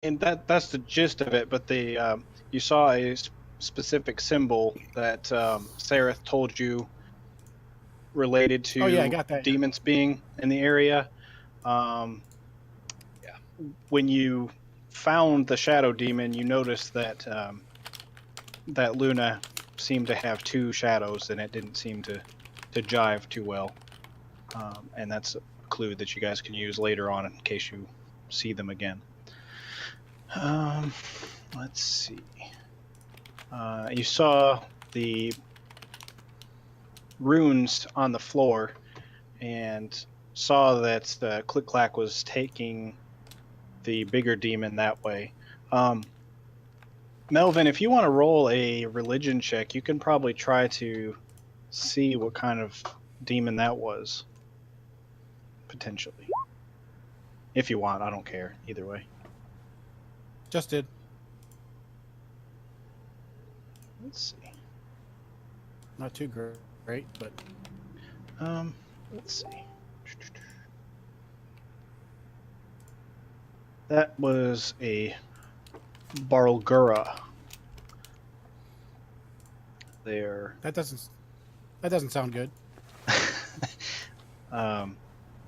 and that's the gist of it. But you saw a specific symbol that Sareth told you related Oh yeah, I to got that. Yeah. demons being in the area. Um, when you found the shadow demon, you noticed that that Luna seemed to have two shadows, and it didn't seem to jive too well. And that's a clue that you guys can use later on in case you see them again. Um, let's see. You saw the runes on the floor and saw that the Click Clack was taking the bigger demon that way. Melvin, if you want to roll a religion check, you can probably try to see what kind of demon that was, potentially. If you want, I don't care. Either way. Just did. Let's see. Not too great, but Let's see. That was a Barlgura. They're that doesn't sound good.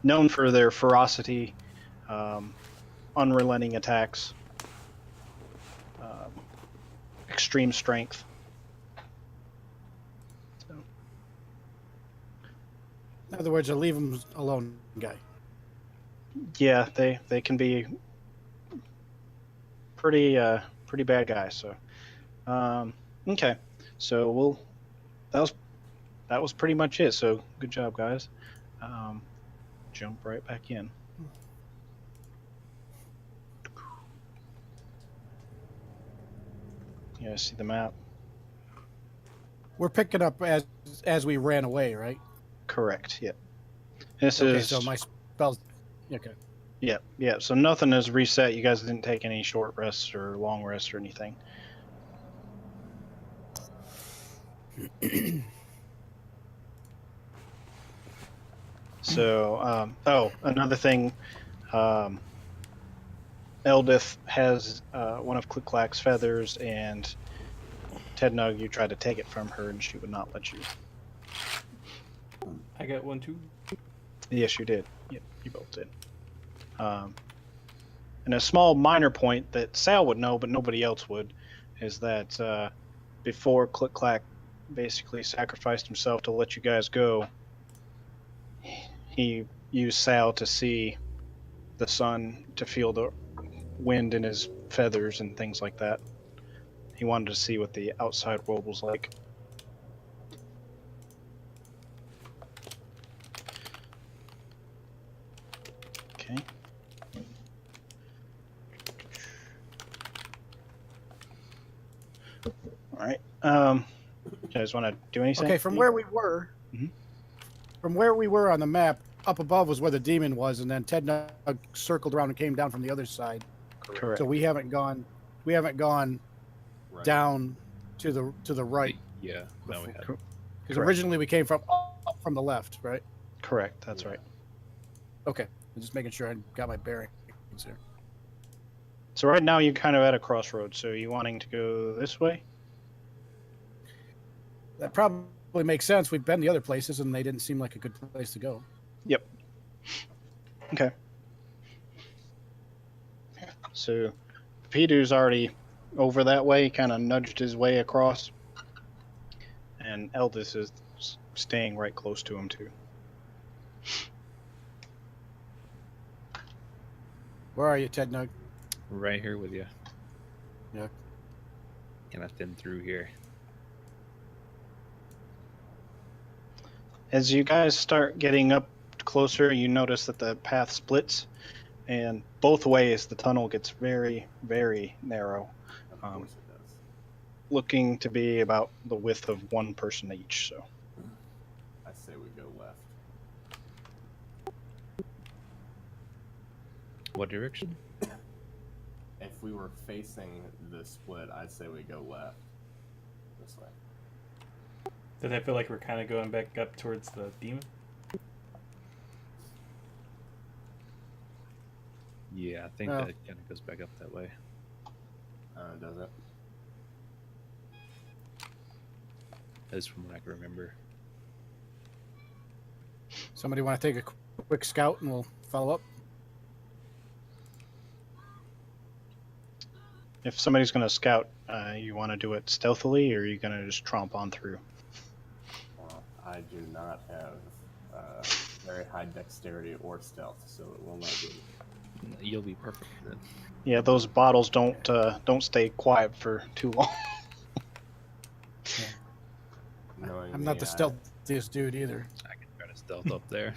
known for their ferocity, unrelenting attacks, extreme strength. So, In other words, a leave him alone guy. yeah, they can be pretty bad guys. So, okay, so that was pretty much it. So good job, guys. Jump right back in. You guys see the map? We're picking up as we ran away, right? Correct. Yep. This Okay, is so my spells. Okay. yeah. So nothing is reset. You guys didn't take any short rests or long rests or anything. So, another thing, Eldith has one of Click Clack's feathers, and Tednug, you tried to take it from her, and she would not let you. I got one too. Yes, you did. Yep, you both did. And a small minor point that Sal would know, but nobody else would, is that before Click Clack basically sacrificed himself to let you guys go, he used Sal to see the sun, to feel the wind in his feathers and things like that. He wanted to see what the outside world was like. Okay. All right. You guys want to do anything? Okay, from where we were, from where we were on the map, up above was where the demon was, and then Ted Nug circled around and came down from the other side. Correct. So we haven't gone Right. down to the right. Yeah, no, we had. Because Correct. originally we came from up from the left, right? Correct. That's right. Okay, I'm just making sure I got my bearings here. So right now you're kind of at a crossroads. So you wanting to go this way? That probably makes sense. We've been the other places, and they didn't seem like a good place to go. Yep. Okay. So Peter's already over that way, kind of nudged his way across. And Eldis is staying right close to him, too. Where are you, Ted Nug? Right here with you. Yeah. Kind of thin through here. As you guys start getting up closer, you notice that the path splits, and both ways the tunnel gets very, very narrow. Of course it does. Looking to be about the width of one person each. So I say we go left. What direction? If we were facing the split, I'd say we go left. This way. Did I feel like we're kind of going back up towards the demon? Yeah. Yeah, I think Oh. that kind of goes back up that way. Does it? That's from what I can remember. Somebody want to take a quick scout and we'll follow up? If somebody's going to scout, you want to do it stealthily, or are you going to just tromp on through? Well, I do not have very high dexterity or stealth, so it will not be. You'll be perfect then. Yeah, those bottles don't stay quiet for too long. Knowing I'm not me, the stealthiest dude either. I can try to stealth up there.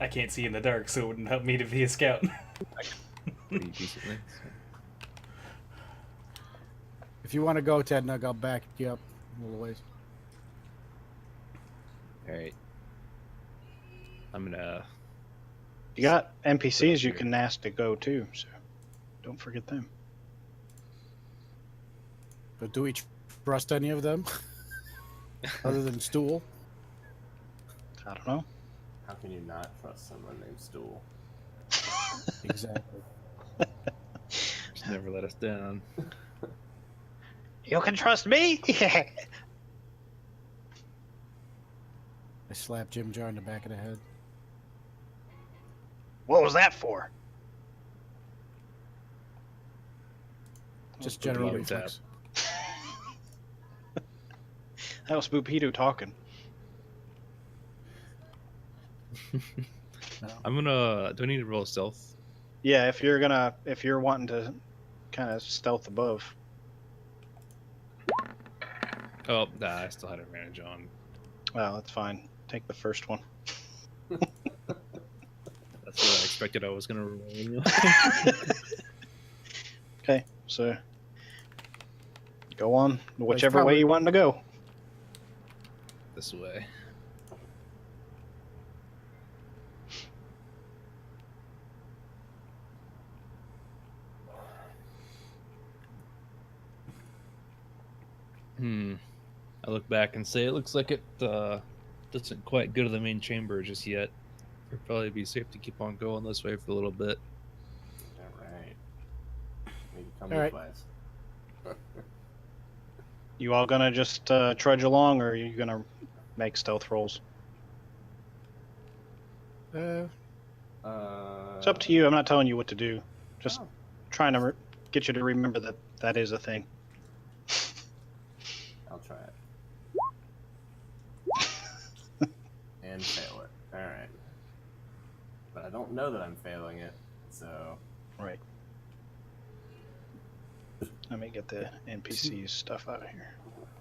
I can't see in the dark, so it wouldn't help me to be a scout. Pretty decently. So. If you want to go, Ted Nug, I'll back you up a little ways. All right. I'm gonna. You got NPCs you can ask to go too, so don't forget them. But do we trust any of them? Other than Stool? I don't know. how can you not trust someone named Stool? Exactly. Just never let us down. You can trust me. I slapped Jim Jar in the back of the head. What was that for? Just That was general Boopito reflex. That was Boopito talking. I'm gonna. Do I need to roll stealth? Yeah, if you're wanting to kind of stealth above. Oh, nah, I still had advantage on. Well, that's fine. Take the first one. That's what I expected I was gonna roll. Okay, so go on whichever way probably- you want to go. This way. I look back and say it looks like it doesn't quite go to the main chamber just yet. It'd probably be safe to keep on going this way for a little bit. All right. Maybe come All right. place. You all gonna just trudge along, or are you gonna make stealth rolls? It's up to you. I'm not telling you what to do. Just Oh. trying to get you to remember that that is a thing. I'll try it. And fail it. Alright. But I don't know that I'm failing it, so. Right. Let me get the NPC stuff out of here.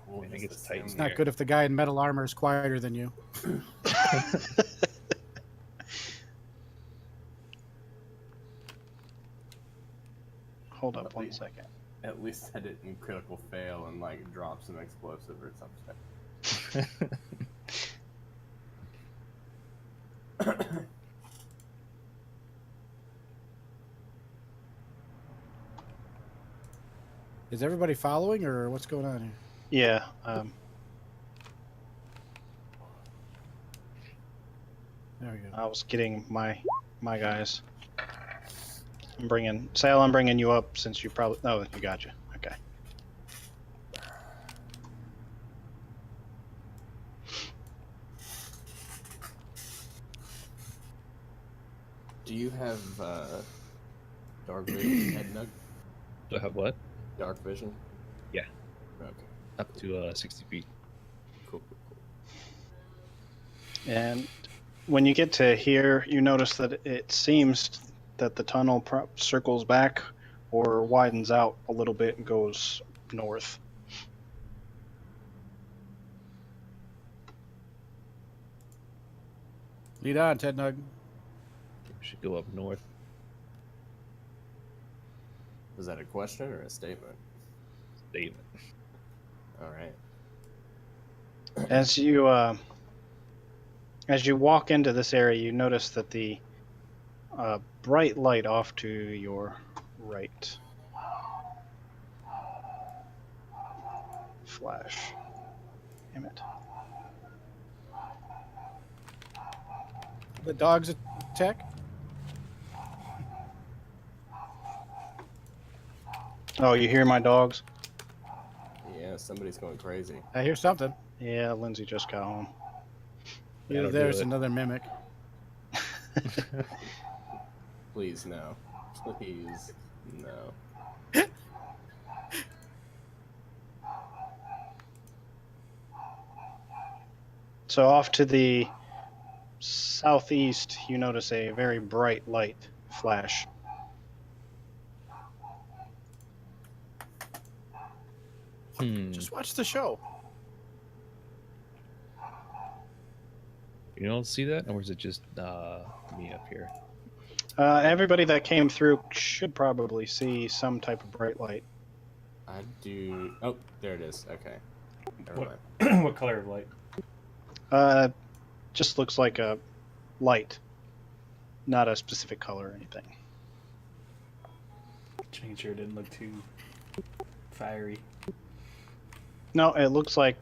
We'll I think just it's tight in assume- It's not good if the guy in metal armor is quieter than you. Hold up one second. At least I didn't critical fail and like drop some explosive or something. Is everybody following, or what's going on here? Yeah. There we go. I was getting my guys. I'm bringing you up since you probably. Oh, you got you. Okay. Do you have dark vision, Head Nug? Do I have what? Dark vision? Yeah. Okay. Up to 60 feet. Cool, cool, cool. And when you get to here, you notice that it seems that the tunnel circles back or widens out a little bit and goes north. Lead on, Ted Nug. We should go up north. Is that a question or a statement? Statement. Alright. As you walk into this area, you notice that the bright light off to your right flash. Damn it. The dogs attack? Oh, you hear my dogs? Yeah, somebody's going crazy. I hear something. Yeah, Lindsay just got home. Yeah, Either don't do there's it. another mimic. Please, no. Please, no. So off to the southeast, you notice a very bright light flash. Just watch the show. You don't see that, or is it just me up here? Everybody that came through should probably see some type of bright light. I do. Oh, there it is. Okay. Never What, mind. what color of light? Just looks like a light, not a specific color or anything. Just making sure it didn't look too fiery. No, it looks like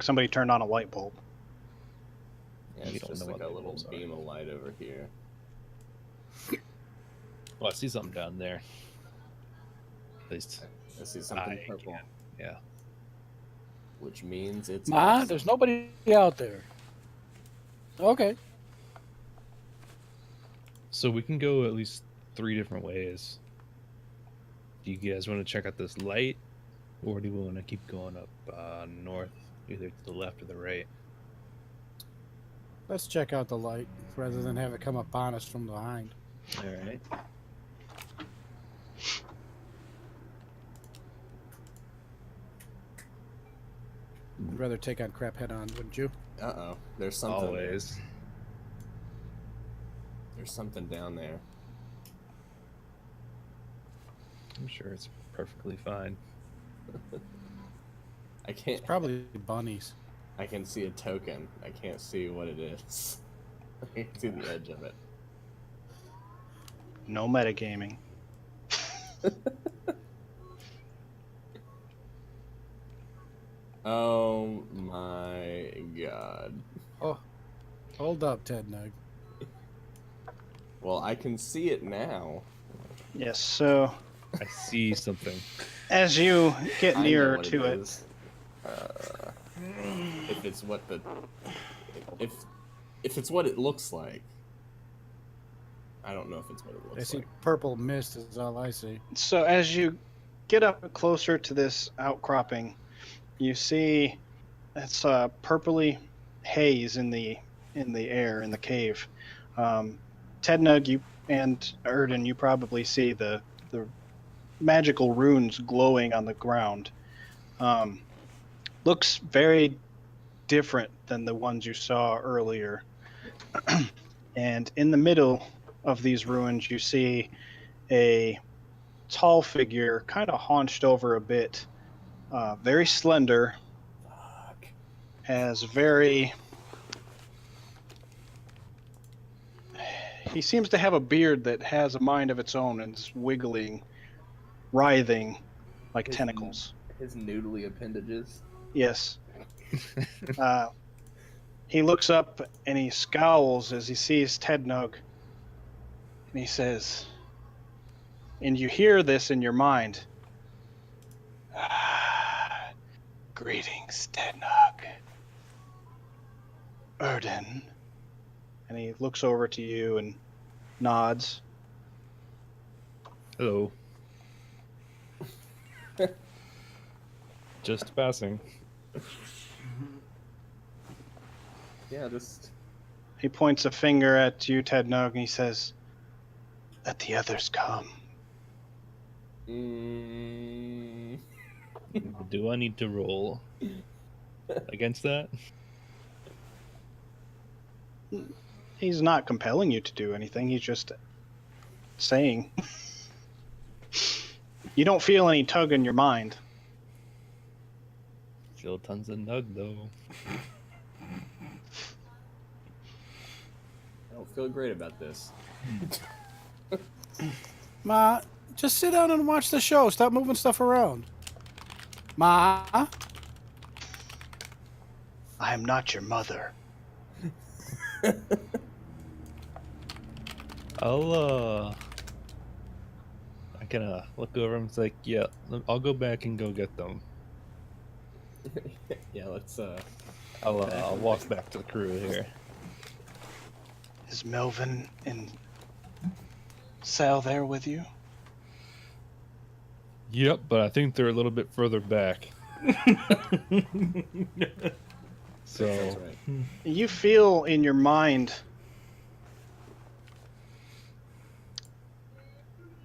somebody turned on a light bulb. Yeah, You it's don't just know like what a the little rules are. beam of light over here. Oh, I see something down there. At least I see something I purple, can. Yeah. which means it's Ma, awesome. there's nobody out there. Okay. So we can go at least 3 different ways. Do you guys want to check out this light, or do we want to keep going up north, either to the left or the right? Let's check out the light rather than have it come upon us from behind. All right. I'd rather take on crap head on, wouldn't you? Uh-oh. There's something. Always. There's something down there. I'm sure it's perfectly fine. I can't. It's probably bunnies. I can see a token. I can't see what it is. I can see the edge of it. No metagaming. Oh my god. Oh, hold up, Ted Nug. Well, I can see it now. Yes, so I see something. as you get I know nearer what to it, is. If it's what the if it's what it looks like. I don't know if it's what it I looks see like. purple mist is all I see. so as you get up closer to this outcropping, you see it's a purpley haze in the air in the cave. Tednug, you and Erden, you probably see the magical runes glowing on the ground. Looks very different than the ones you saw earlier. And in the middle of these ruins, you see a tall figure, kind of haunched over a bit, very slender, Fuck. has very. He seems to have a beard that has a mind of its own and is wiggling, writhing like His- tentacles. His noodly appendages. Yes. He looks up and he scowls as he sees Tednug. And he says, and you hear this in your mind. Greetings, Tednug. Erden. And he looks over to you and nods. Hello. Just passing. Yeah, just He points a finger at you, Tednug, and he says, let the others come. mm, Do I need to roll against that? He's not compelling you to do anything. He's just saying. You don't feel any tug in your mind. Feel tons of nug though. I don't feel great about this. Ma, just sit down and watch the show. Stop moving stuff around. Ma? I am not your mother. kind of look over him. It's like, yeah, I'll go back and go get them. Yeah, let's. I'll walk back to the crew here. Is Melvin and Sal there with you? Yep, but I think they're a little bit further back. So That's right. You feel in your mind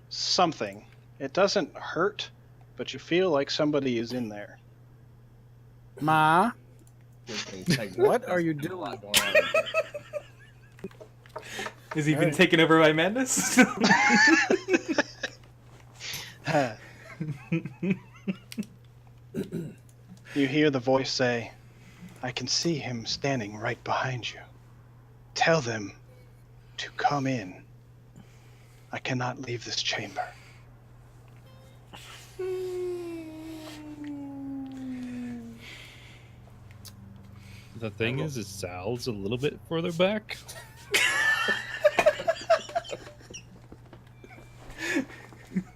something. It doesn't hurt, but you feel like somebody is in there. Ma, What what are you doing? Is he been Alright. taken over by madness? You hear the voice say, I can see him standing right behind you. Tell them to come in. I cannot leave this chamber. the thing is Sal's a little bit further back.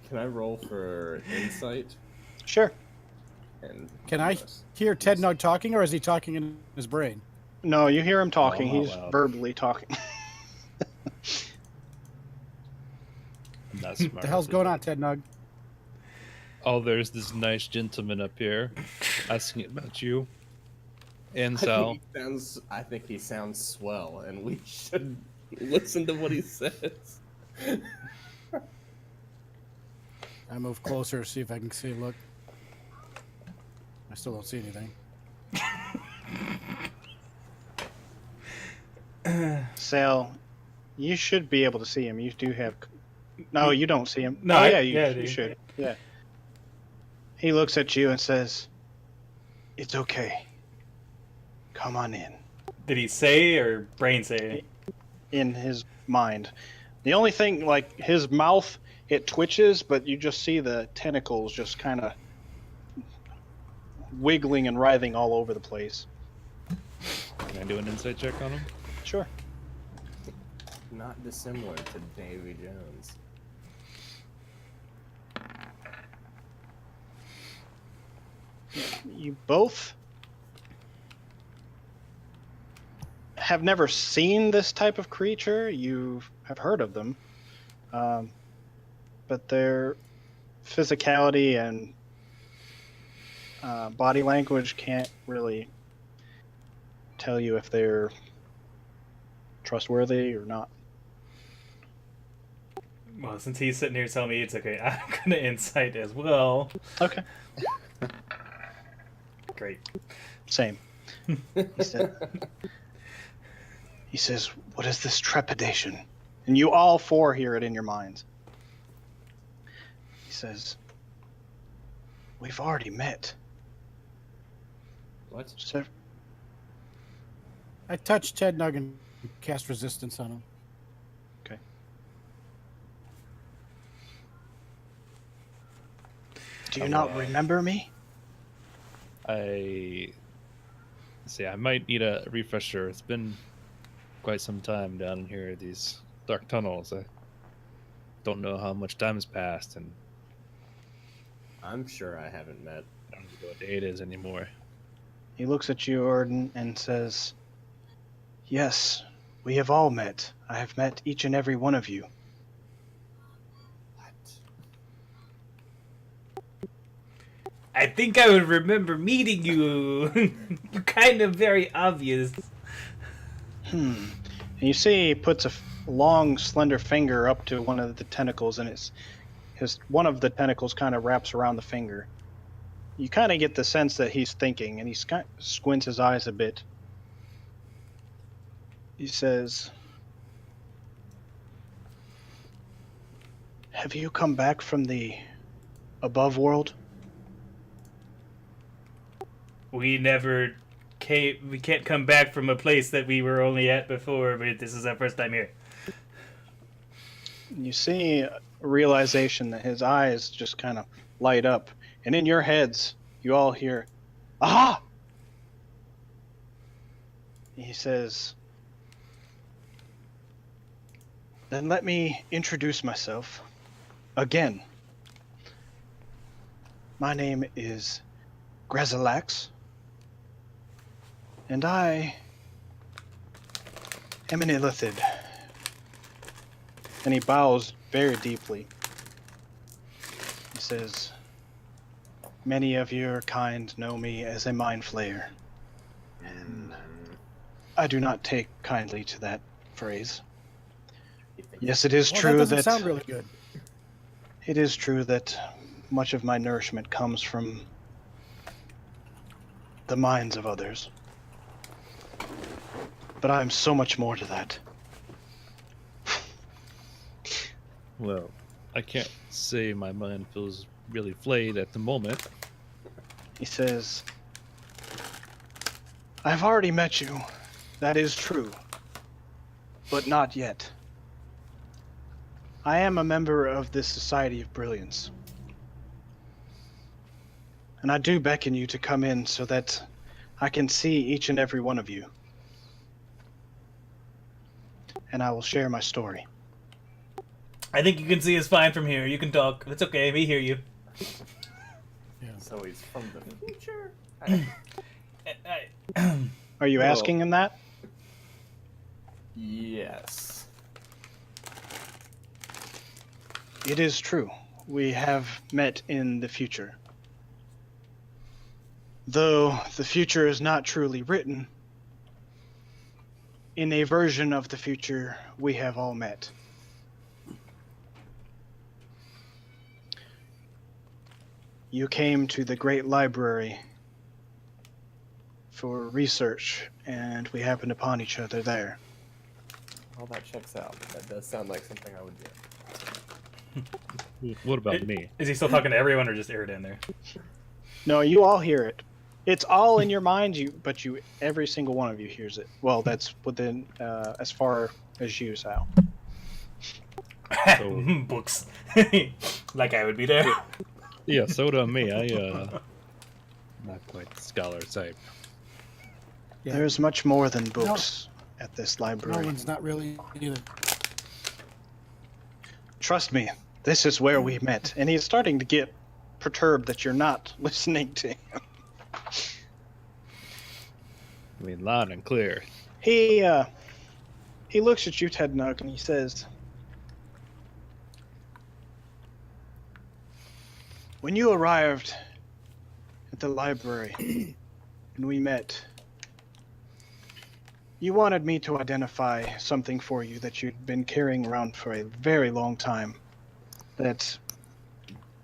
Can I roll for insight? Sure. And Can I hear Ted Nug talking, or is he talking in his brain? No, you hear him talking. Oh, He's wow. verbally talking. I'm not What smart. the hell's going on, Ted Nug? Oh, there's this nice gentleman up here asking about you and Sal. I think he sounds swell, and we should listen to what he says. I move closer to see if I can see. Look, I still don't see anything. Sal, you should be able to see him. You do have. No, you don't see him. No, oh, I- yeah, you, yeah, I you do. should. Yeah. He looks at you and says, It's okay. Come on in. Did he say or brain say? In his mind. The only thing, like, his mouth, it twitches, but you just see the tentacles just kind of wiggling and writhing all over the place. Can I do an insight check on him? Sure. Not dissimilar to Davy Jones. You both have never seen this type of creature. You have heard of them. But their physicality and body language can't really tell you if they're trustworthy or not. Well, since he's sitting here telling me it's okay, I'm gonna insight as well. Okay. Great. Same. He says, What is this trepidation? And you all four hear it in your minds. He says, We've already met. What? So, I touched Ted Nug and cast resistance on him. do you not remember me? I might need a refresher. It's been quite some time down in here, these dark tunnels. I don't know how much time has passed, and I'm sure I haven't met. I don't know what day it is anymore. He looks at you, Orden, and says, Yes, we have all met. I have met each and every one of you. What? I think I would remember meeting you. You're kind of very obvious. And you see he puts a long, slender finger up to one of the tentacles, and one of the tentacles kind of wraps around the finger. You kind of get the sense that he's thinking, and he squints his eyes a bit. He says, Have you come back from the above world? We never came. We can't come back from a place that we were only at before, but this is our first time here. You see a realization that his eyes just kind of light up, and in your heads, you all hear, Aha! He says, Then let me introduce myself again. My name is Grazilax, and I am an illithid. And he bows very deeply. He says, many of your kind know me as a mind flayer. And I do not take kindly to that phrase. Yes, it is Well, true that doesn't that sound really good. it is true that much of my nourishment comes from the minds of others. But I am so much more to that. Well, I can't say my mind feels really flayed at the moment. He says, I've already met you. That is true. But not yet. I am a member of this Society of Brilliance. And I do beckon you to come in so that I can see each and every one of you. And I will share my story. I think you can see us fine from here. You can talk. It's okay. We hear you. So he's from the future? Are you Well- asking him that? Yes. It is true. We have met in the future. Though the future is not truly written, in a version of the future we have all met. You came to the Great Library for research, and we happened upon each other there. Well, that checks out. That does sound like something I would do. What about me? Is he still talking to everyone or just Eridan there? No, you all hear it. It's all in your mind, but every single one of you hears it. Well, that's within as far as you, Sal. So- Books. Like I would be there. Yeah, so do me. Not quite the scholar type. Yeah. There's much more than books at this library. Nolan's not really either. Trust me, this is where we met. And he's starting to get perturbed that you're not listening to him. I mean, loud and clear. He looks at you, Ted Nug, and he says, when you arrived at the library and we met, you wanted me to identify something for you that you'd been carrying around for a very long time that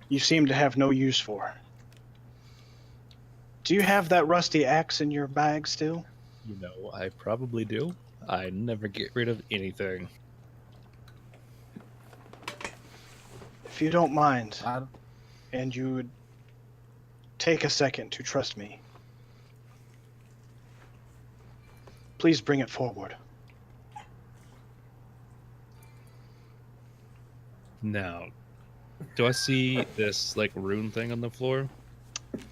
you seem to have no use for. Do you have that rusty axe in your bag still? You know, I probably do. I never get rid of anything. If you don't mind, I, and you would take a second to trust me, please bring it forward. Now, do I see this like rune thing on the floor?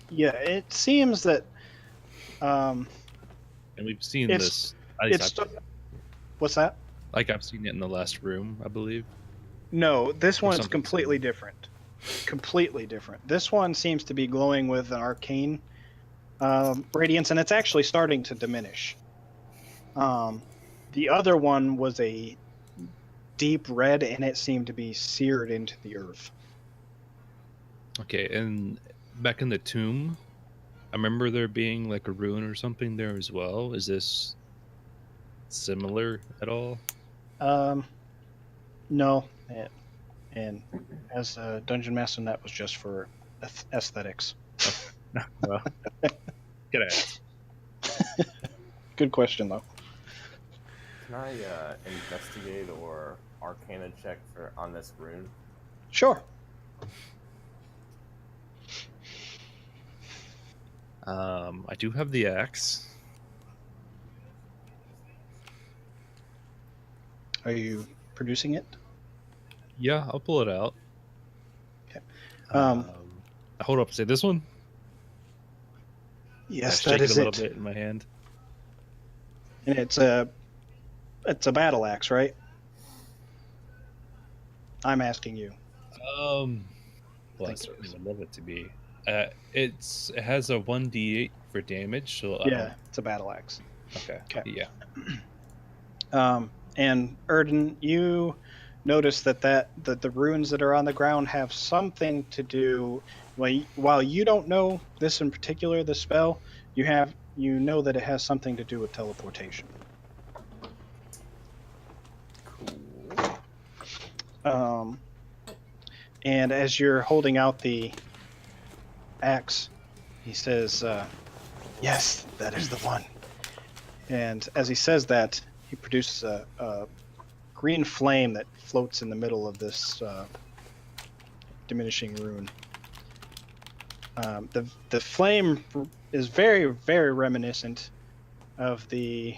Yeah, it seems that And we've seen It's- this. what's that? I've seen it in the last room, I believe. No, this one's something completely different. Completely different. This one seems to be glowing with an arcane radiance, and it's actually starting to diminish. The other one was a deep red, and it seemed to be seared into the earth. Okay, and back in the tomb, I remember there being like a rune or something there as well. Is this similar at all? No, and as a dungeon master, that was just for aesthetics. Well, get out. Good question, though. Can I investigate or arcana check on this rune? Sure. I do have the axe. Are you producing it? Yeah, I'll pull it out. Okay. Hold up. Say this one. Yes, I that shake is it a it. little bit in my hand. And it's a battle axe, right? I'm asking you. Well, I Think it certainly is. would love it to be. It has a 1d8 for damage. So Yeah, it's a battle axe. Okay. Okay. Yeah. And Erden, you notice that the runes that are on the ground have something to do. While you don't know this in particular, the spell, you know that it has something to do with teleportation. Cool. And as you're holding out the axe, he says, "Yes, that is the one." And as he says that, he produces a green flame that floats in the middle of this diminishing rune. The flame is very, very reminiscent of the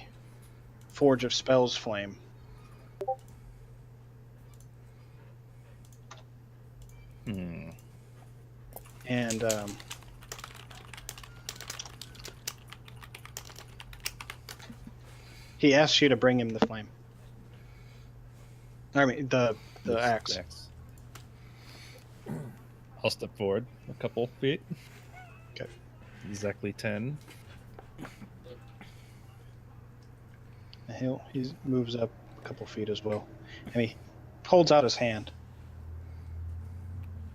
Forge of Spells flame. Hmm. And he asks you to bring him the flame. I mean, the This axe. I'll step forward a couple feet. Okay. Exactly 10. And he moves up a couple feet as well, and he holds out his hand.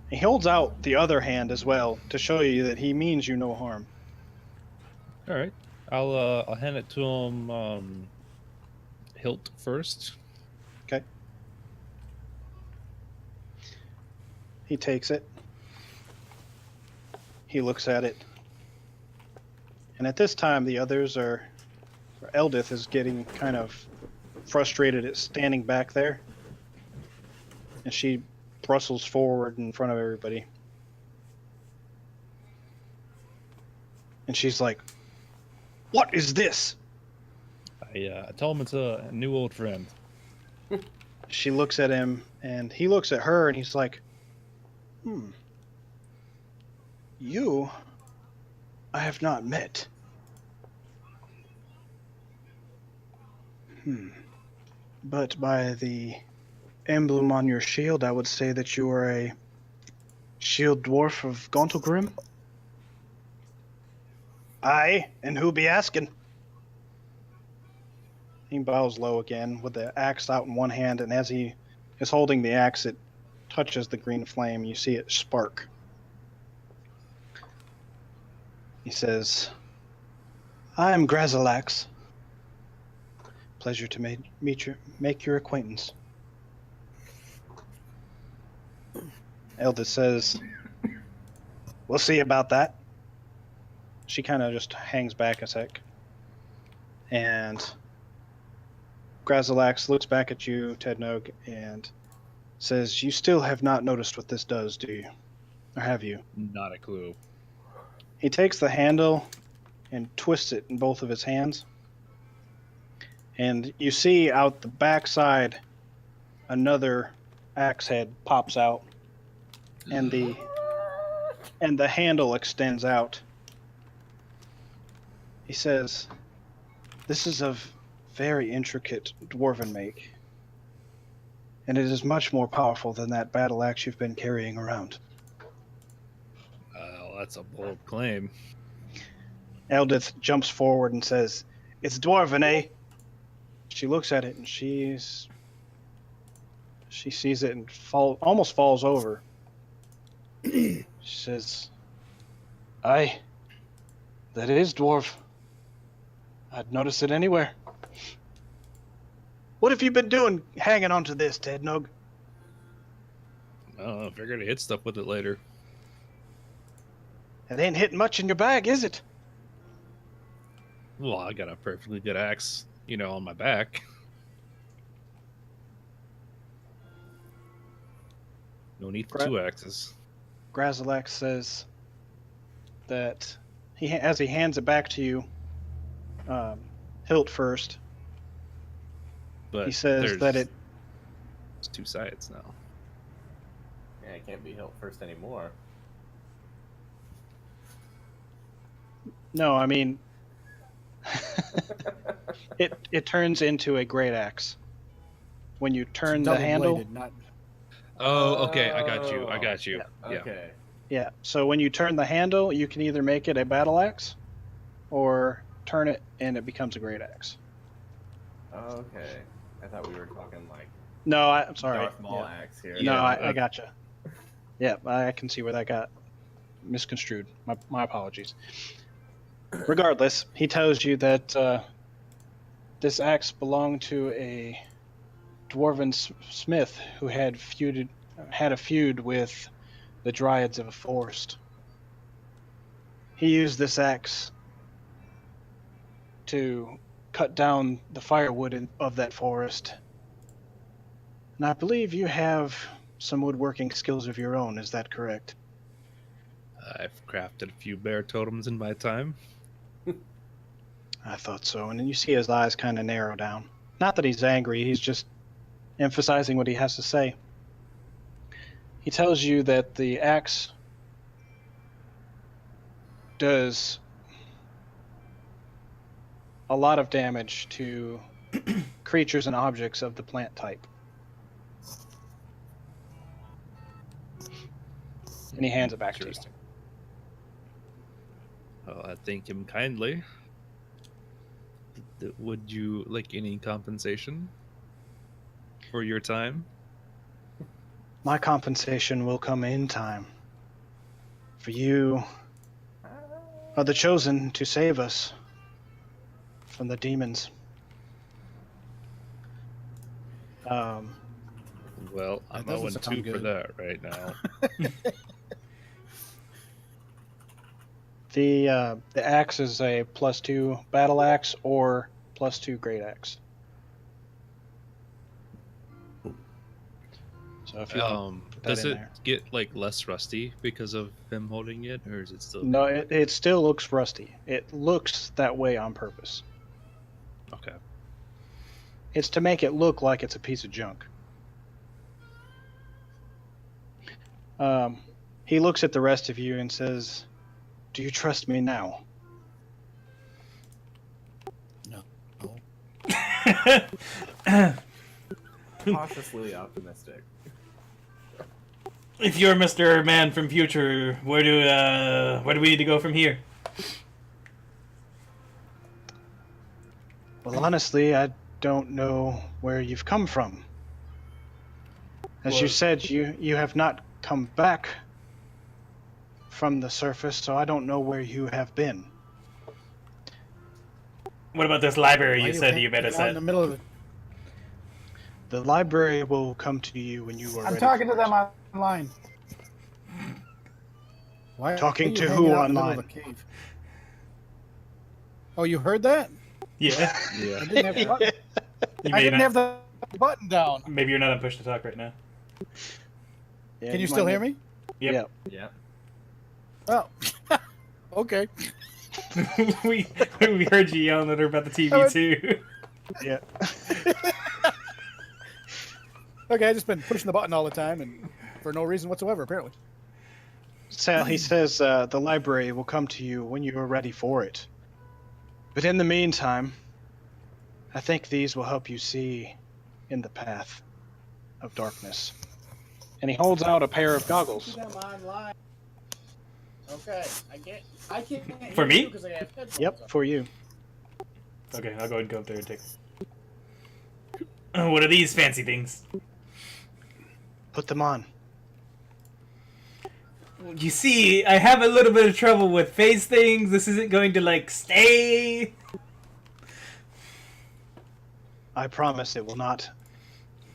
He holds out the other hand as well to show you that he means you no harm. All right. I'll hand it to him. Hilt first. Okay. He takes it. He looks at it. And at this time, the others are. Eldith is getting kind of frustrated at standing back there. And she brustles forward in front of everybody. And she's like, "What is this?" I tell him it's a new old friend. She looks at him, and he looks at her, and he's like, "You, I have not met. But by the emblem on your shield, I would say that you are a shield dwarf of Gauntlgrim." "Aye, and who be asking?" He bows low again with the axe out in one hand, and as he is holding the axe, it touches the green flame. You see it spark. He says, "I am Grazalax. Pleasure to make your acquaintance." Eldith says, "We'll see about that." She kind of just hangs back a sec. And Grazalax looks back at you, Tednog, and says, "You still have not noticed what this does, do you? Or have you?" Not a clue. He takes the handle and twists it in both of his hands. And you see out the backside another axe head pops out. And the handle extends out. He says, "This is of very intricate dwarven make. And it is much more powerful than that battle axe you've been carrying around." Well, that's a bold claim. Eldith jumps forward and says, "It's dwarven, eh?" She looks at it and she sees it and almost falls over. She says, "Aye, that is dwarf. I'd notice it anywhere. What have you been doing hanging onto this, Tednog?" I don't know. Figured to hit stuff with it later. "It ain't hitting much in your bag, is it?" Well, I got a perfectly good axe, on my back. No need for two axes. Grazalax says that as he hands it back to you, hilt first, But he says that it's two sides now. Yeah, it can't be hilt first anymore. No, I mean, it turns into a great axe. When you turn the handle, Double-bladed, not Oh, okay. I got you. Yeah. Yeah. Okay. Yeah. So when you turn the handle, you can either make it a battle axe, or turn it and it becomes a great axe. Oh, okay. I thought we were talking like No, I'm sorry. Darth Maul Yeah. axe here. No, Yeah, I gotcha. Yeah, I can see where that got misconstrued. My apologies. Regardless, he tells you that this axe belonged to a dwarven smith who had a feud with the dryads of a forest. He used this axe to cut down the firewood of that forest. And I believe you have some woodworking skills of your own. Is that correct? I've crafted a few bear totems in my time. I thought so. And then you see his eyes kind of narrow down. Not that he's angry, he's just emphasizing what he has to say. He tells you that the axe does a lot of damage to creatures and objects of the plant type. And he hands it back to you. Interesting. Well, I thank him kindly. Would you like any compensation for your time? My compensation will come in time. For you are the chosen to save us from the demons. Well, I'm doesn't 0-2 sound for good. that right now. The axe is a +2 battle axe or +2 great axe. So if you want to put that Does in it there. get like less rusty because of him holding it, or is it still? No, it still looks rusty. It looks that way on purpose. Okay. It's to make it look like it's a piece of junk. He looks at the rest of you and says, "Do you trust me now?" Cautiously optimistic. If you're Mr. Man from future, where do we need to go from here? Well, honestly, I don't know where you've come from. As you Well- said, you have not come back from the surface, so I don't know where you have been. What about this library Why you do said you hang met us out in at? the middle of the... The library will come to you when you are I'm ready talking for to it. them online. Why Talking are you to hanging who out in the middle of online? a cave? Oh, you heard that? Yeah. Yeah. I didn't have the button, You I may didn't not, have the button down. maybe you're not on push to talk right now. Yeah, Can you might still hear need- me? Yep. Yeah. Oh. Okay. we heard you yelling at her about the TV Oh, too. Yeah. Okay, I just been pushing the button all the time and for no reason whatsoever, apparently. So he says the library will come to you when you are ready for it. But in the meantime, I think these will help you see in the path of darkness. And he holds out a pair of goggles. Okay, I can't For me? because I have headphones Yep, for you. Okay, I'll go and go up there and take. What are these fancy things? Put them on. You see, I have a little bit of trouble with face things. This isn't going to like stay. I promise it will not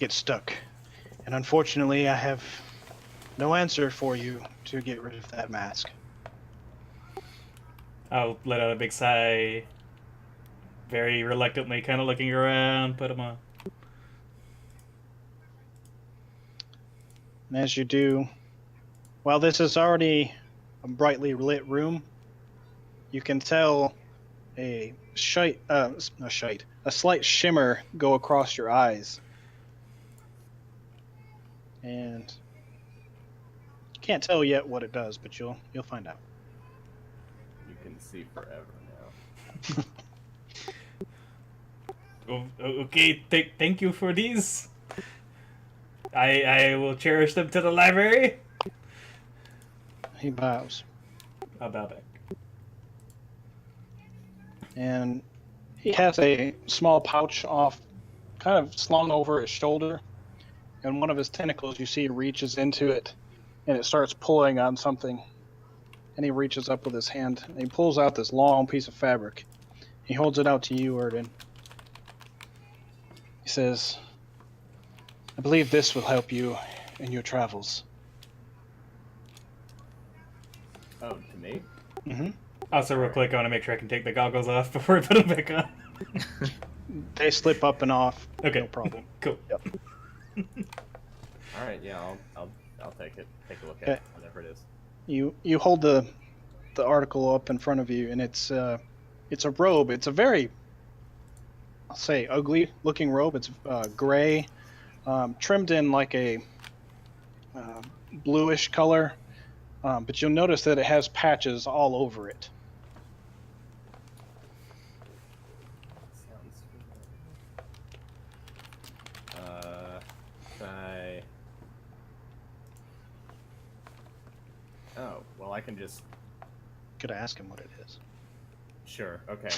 get stuck. And unfortunately, I have no answer for you to get rid of that mask. I'll let out a big sigh, very reluctantly, kind of looking around. Put them on. And as you do, while this is already a brightly lit room, you can tell a slight shimmer go across your eyes. And you can't tell yet what it does, but you'll find out. You can see forever now. Okay, thank you for these. I will cherish them to the library. He bows. I'll bow back. And he has a small pouch off, kind of slung over his shoulder. And one of his tentacles, you see, reaches into it, and it starts pulling on something. And he reaches up with his hand, and he pulls out this long piece of fabric. He holds it out to you, Erden. He says, I believe this will help you in your travels. Oh, to me? Mm-hmm. Also, real quick, I want to make sure I can take the goggles off before I put them back on. They slip up and off. Okay. No problem. Cool. All right, yeah, I'll take it. Take a look at Okay. it, whatever it is. You hold the article up in front of you, and it's a robe. It's a very, I'll say, ugly looking robe. It's gray, trimmed in like a bluish color, but you'll notice that it has patches all over it. Sounds familiar. Can I? Oh, well, I can just. Could ask him what it is, Sure. Okay.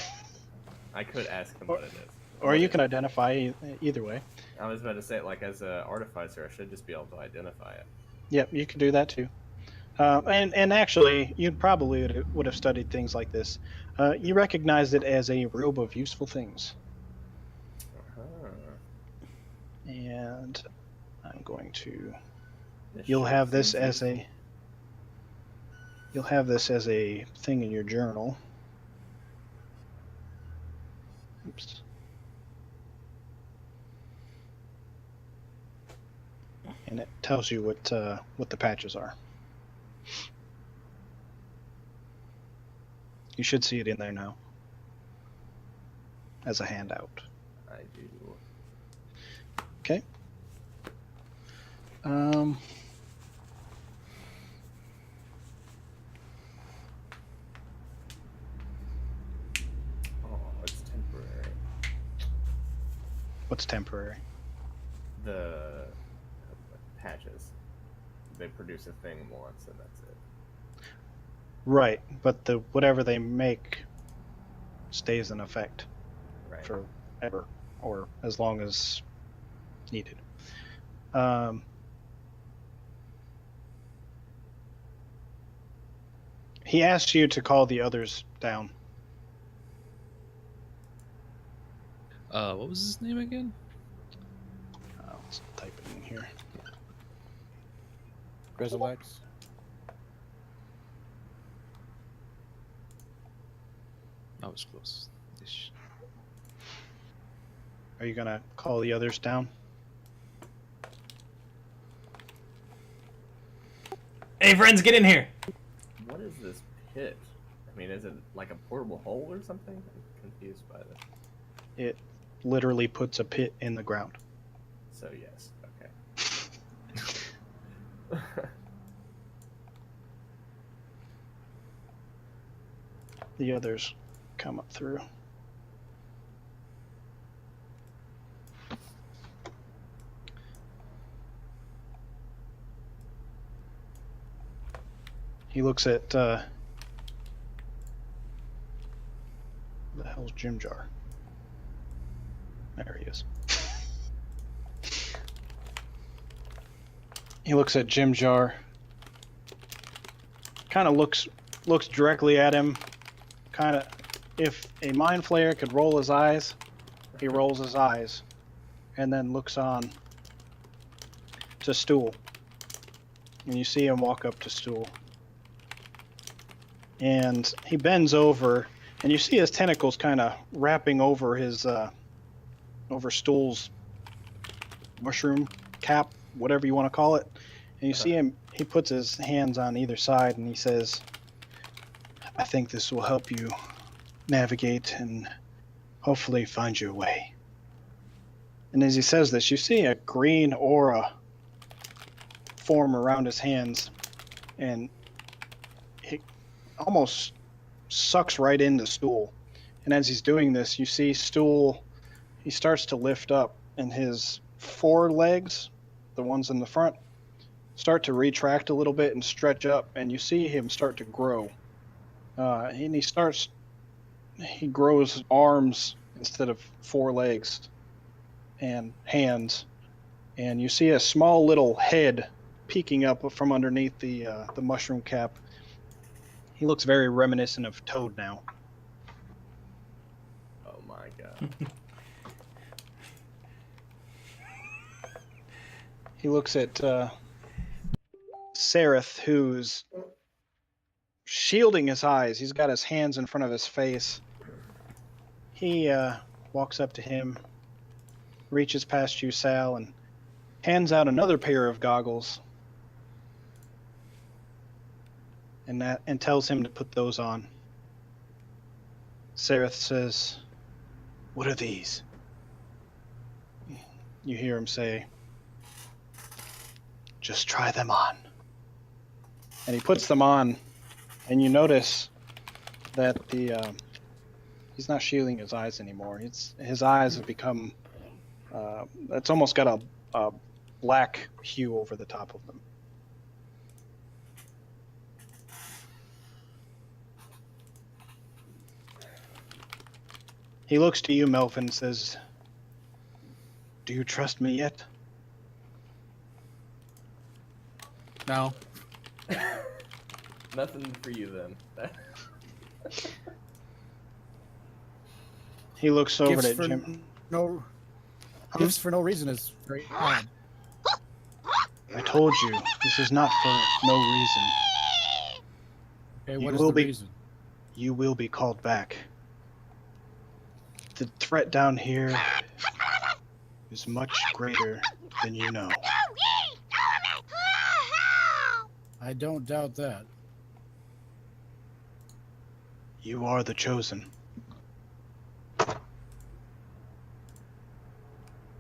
I could ask him what it is. or you can identify either way. I was about to say, like, as an artificer, I should just be able to identify it. Yep, you can do that too. And actually, you probably would have studied things like this. You recognized it as a robe of useful things. Uh-huh. And I'm going to. This You'll sure have this seems as useful. a. You'll have this as a thing in your journal. Oops. And it tells you what the patches are. You should see it in there now. As a handout. I do. Okay. Oh, it's temporary. What's temporary? The patches. They produce a thing once, and that's it. Right, but the whatever they make stays in effect Right. forever, or as long as needed. He asked you to call the others down. What was his name again? Let's type it in here. Grizzlex. I was close. Ish. Are you gonna call the others down? Hey, friends, get in here! What is this pit? I mean, is it like a portable hole or something? I'm confused by this. It literally puts a pit in the ground. So yes, okay. The others come up through. He looks at the hell's Jim Jar? There he is. He looks at Jim Jar. Kind of looks directly at him. Kind of, if a mind flayer could roll his eyes, he rolls his eyes, and then looks on to Stool. And you see him walk up to Stool. And he bends over, and you see his tentacles kind of wrapping over his, over Stool's mushroom cap, whatever you want to call it. And you see him, he puts his hands on either side, and he says, I think this will help you navigate and hopefully find your way. And as he says this, you see a green aura form around his hands, and he almost sucks right into Stool. And as he's doing this, you see Stool, he starts to lift up, and his forelegs, the ones in the front, start to retract a little bit and stretch up, and you see him start to grow. And he grows arms instead of 4 legs and hands, and you see a small little head peeking up from underneath the mushroom cap. He looks very reminiscent of Toad now. Oh my god. He looks at Sereth, who's shielding his eyes. He's got his hands in front of his face. He walks up to him, reaches past you, Sal, and hands out another pair of goggles, and tells him to put those on. Sereth says, "What are these?" You hear him say, "Just try them on." And he puts them on, and you notice that he's not shielding his eyes anymore. His eyes have become it's almost got a black hue over the top of them. He looks to you, Melvin, and says, "Do you trust me yet?" No. Nothing for you then. He looks over Gifts at for Jim. no. Gifts for no reason is very odd. I told you, this is not for no reason. Okay, You what is will the be- reason? You will be called back. The threat down here is much greater than you know. I don't doubt that. You are the chosen.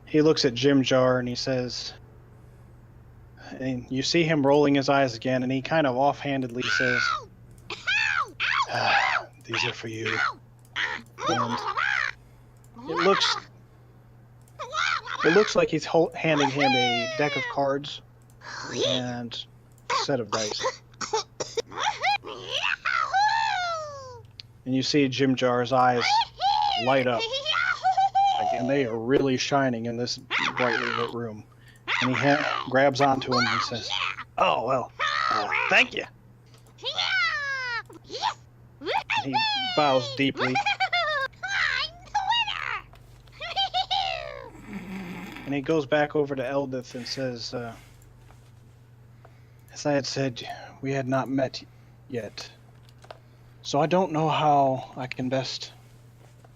He looks at Jim Jar and he says, and you see him rolling his eyes again, and he kind of offhandedly says, "These are for you." And it looks like he's handing him a deck of cards and a set of dice. And you see Jim Jar's eyes light up. And they are really shining in this brightly lit room. And he grabs onto him and says, "Oh, well, thank you." And he bows deeply. And he goes back over to Eldith and says, "As I had said, we had not met yet. So I don't know how I can best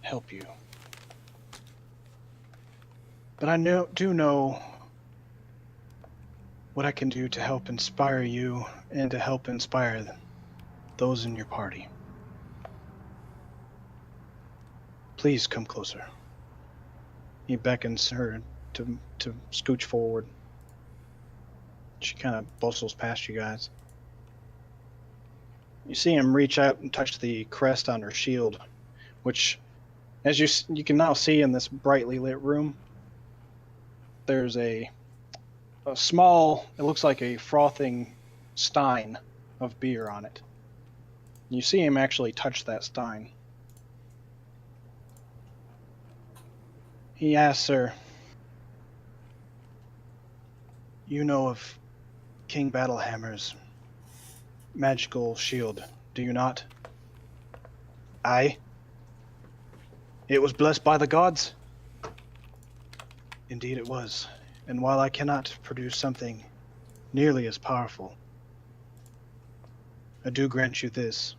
help you. But I do know what I can do to help inspire you and to help inspire those in your party. Please come closer." He beckons her to scooch forward. She kind of bustles past you guys. You see him reach out and touch the crest on her shield, which, as you can now see in this brightly lit room, there's a small, it looks like a frothing stein of beer on it. You see him actually touch that stein. He asks her, "You know of King Battlehammer's magical shield, do you not?" "Aye. It was blessed by the gods?" "Indeed it was. And while I cannot produce something nearly as powerful, I do grant you this."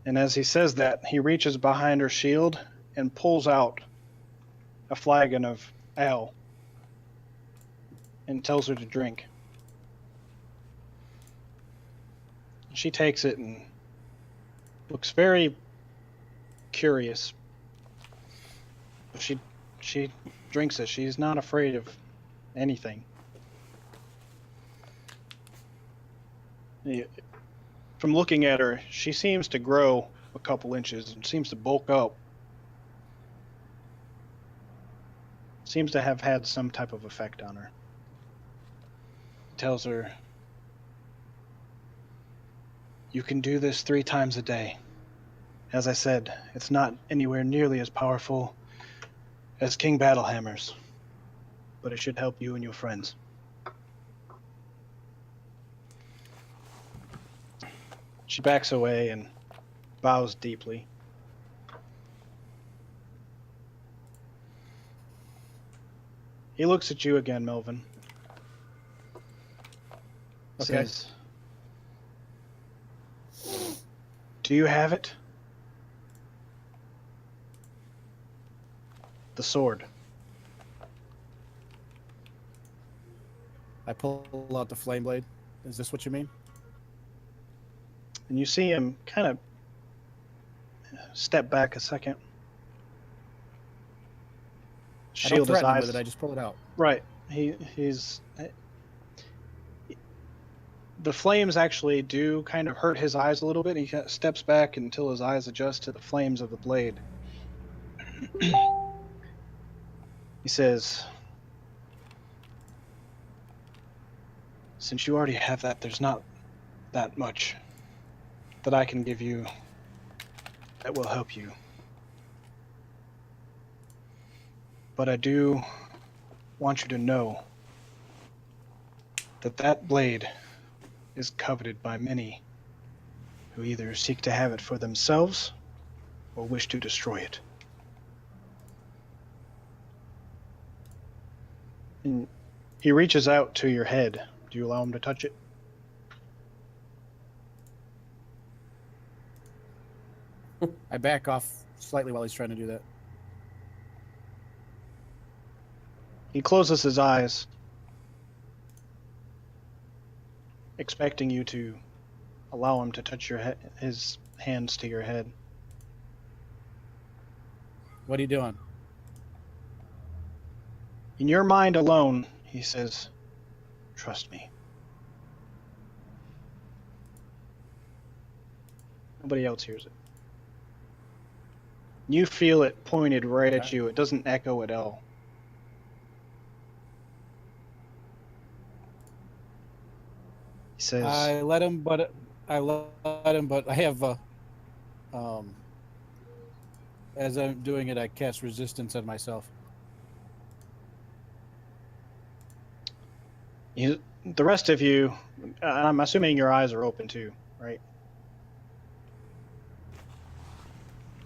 And as he says that, he reaches behind her shield and pulls out a flagon of ale and tells her to drink. She takes it and looks very curious. She drinks it. She's not afraid of anything. From looking at her, she seems to grow a couple inches and seems to bulk up. Seems to have had some type of effect on her. tells her, "You can do this 3 times a day. As I said, it's not anywhere nearly as powerful as King Battlehammer's, but it should help you and your friends." She backs away and bows deeply. He looks at you again, Melvin. Okay. Says, "Do you have it? The sword." I pull out the flame blade. Is this what you mean? And you see him kind of step back a second. I don't Shield his threaten him eyes. with it. I just pull it out. Right. He's the flames actually do kind of hurt his eyes a little bit. He steps back until his eyes adjust to the flames of the blade. He says, "Since you already have that, there's not that much that I can give you that will help you. But I do want you to know that that blade is coveted by many who either seek to have it for themselves or wish to destroy it. And he reaches out to your head. Do you allow him to touch it?" I back off slightly while he's trying to do that. He closes his eyes, expecting you to allow him to touch his hands to your head. What are you doing? In your mind alone, he says, "Trust me." Nobody else hears it. You feel it pointed right at Okay. you. It doesn't echo at all. He says, I let him, but I have as I'm doing it, I cast resistance on myself. the rest of you, I'm assuming your eyes are open too, right?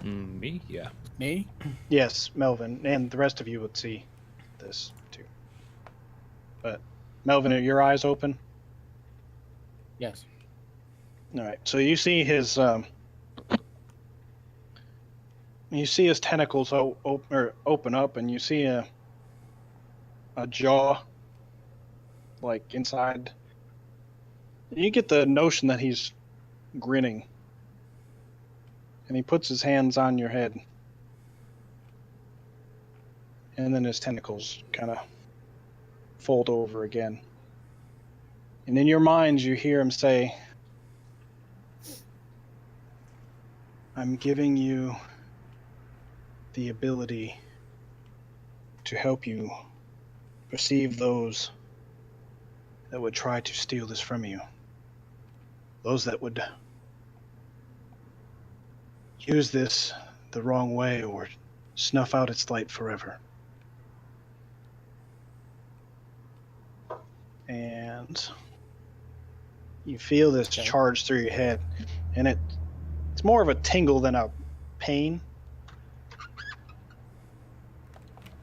Me? Yeah. Me? Yes, Melvin, and the rest of you would see this too. But Melvin, are your eyes open? Yes. All right. So you see his tentacles open up, and you see a jaw like inside. You get the notion that he's grinning, and he puts his hands on your head, and then his tentacles kind of fold over again. And in your minds, you hear him say, "I'm giving you the ability to help you perceive those that would try to steal this from you. Those that would use this the wrong way or snuff out its light forever." And you feel this Okay. charge through your head, and it's more of a tingle than a pain.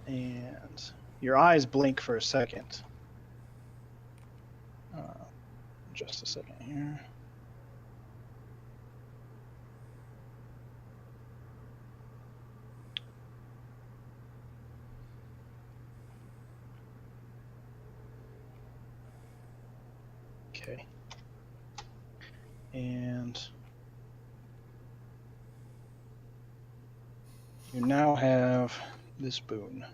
And your eyes blink for a second. Just a second here. Okay. And you now have this boon.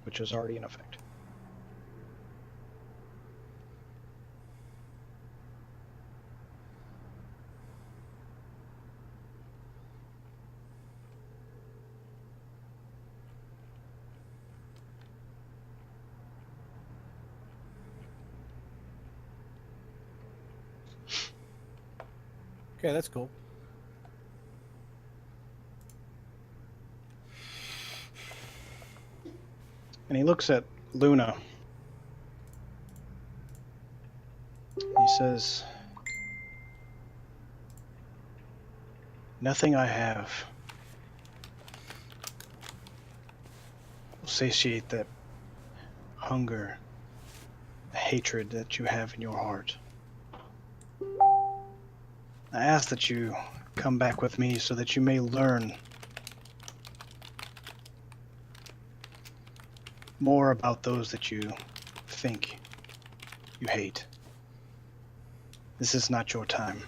Which is already in effect. Okay, that's cool. And he looks at Luna. He says, "Nothing I have will satiate that hunger, the hatred that you have in your heart. I ask that you come back with me so that you may learn more about those that you think you hate. This is not your time."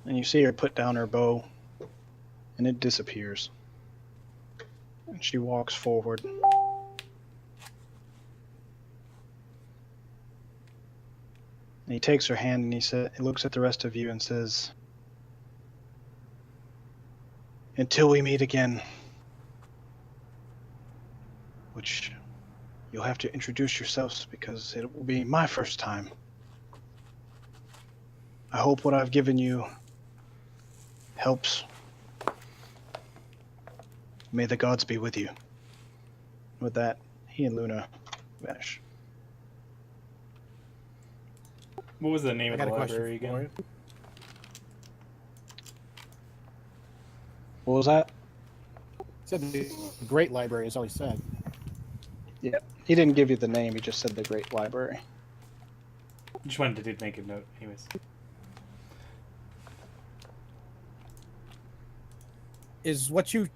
And you see her put down her bow, and it disappears. And she walks forward. And he takes her hand and he looks at the rest of you and says, "Until we meet again," which you'll have to introduce yourselves because it will be my first time. I hope what I've given you helps. May the gods be with you. With that, he and Luna vanish. What was the name I of the got a library question for again? you. What was that? Said the Great Library is all he said. Yeah, he didn't give you the name, he just said the Great Library. Just wanted to make a note, anyways. Is what you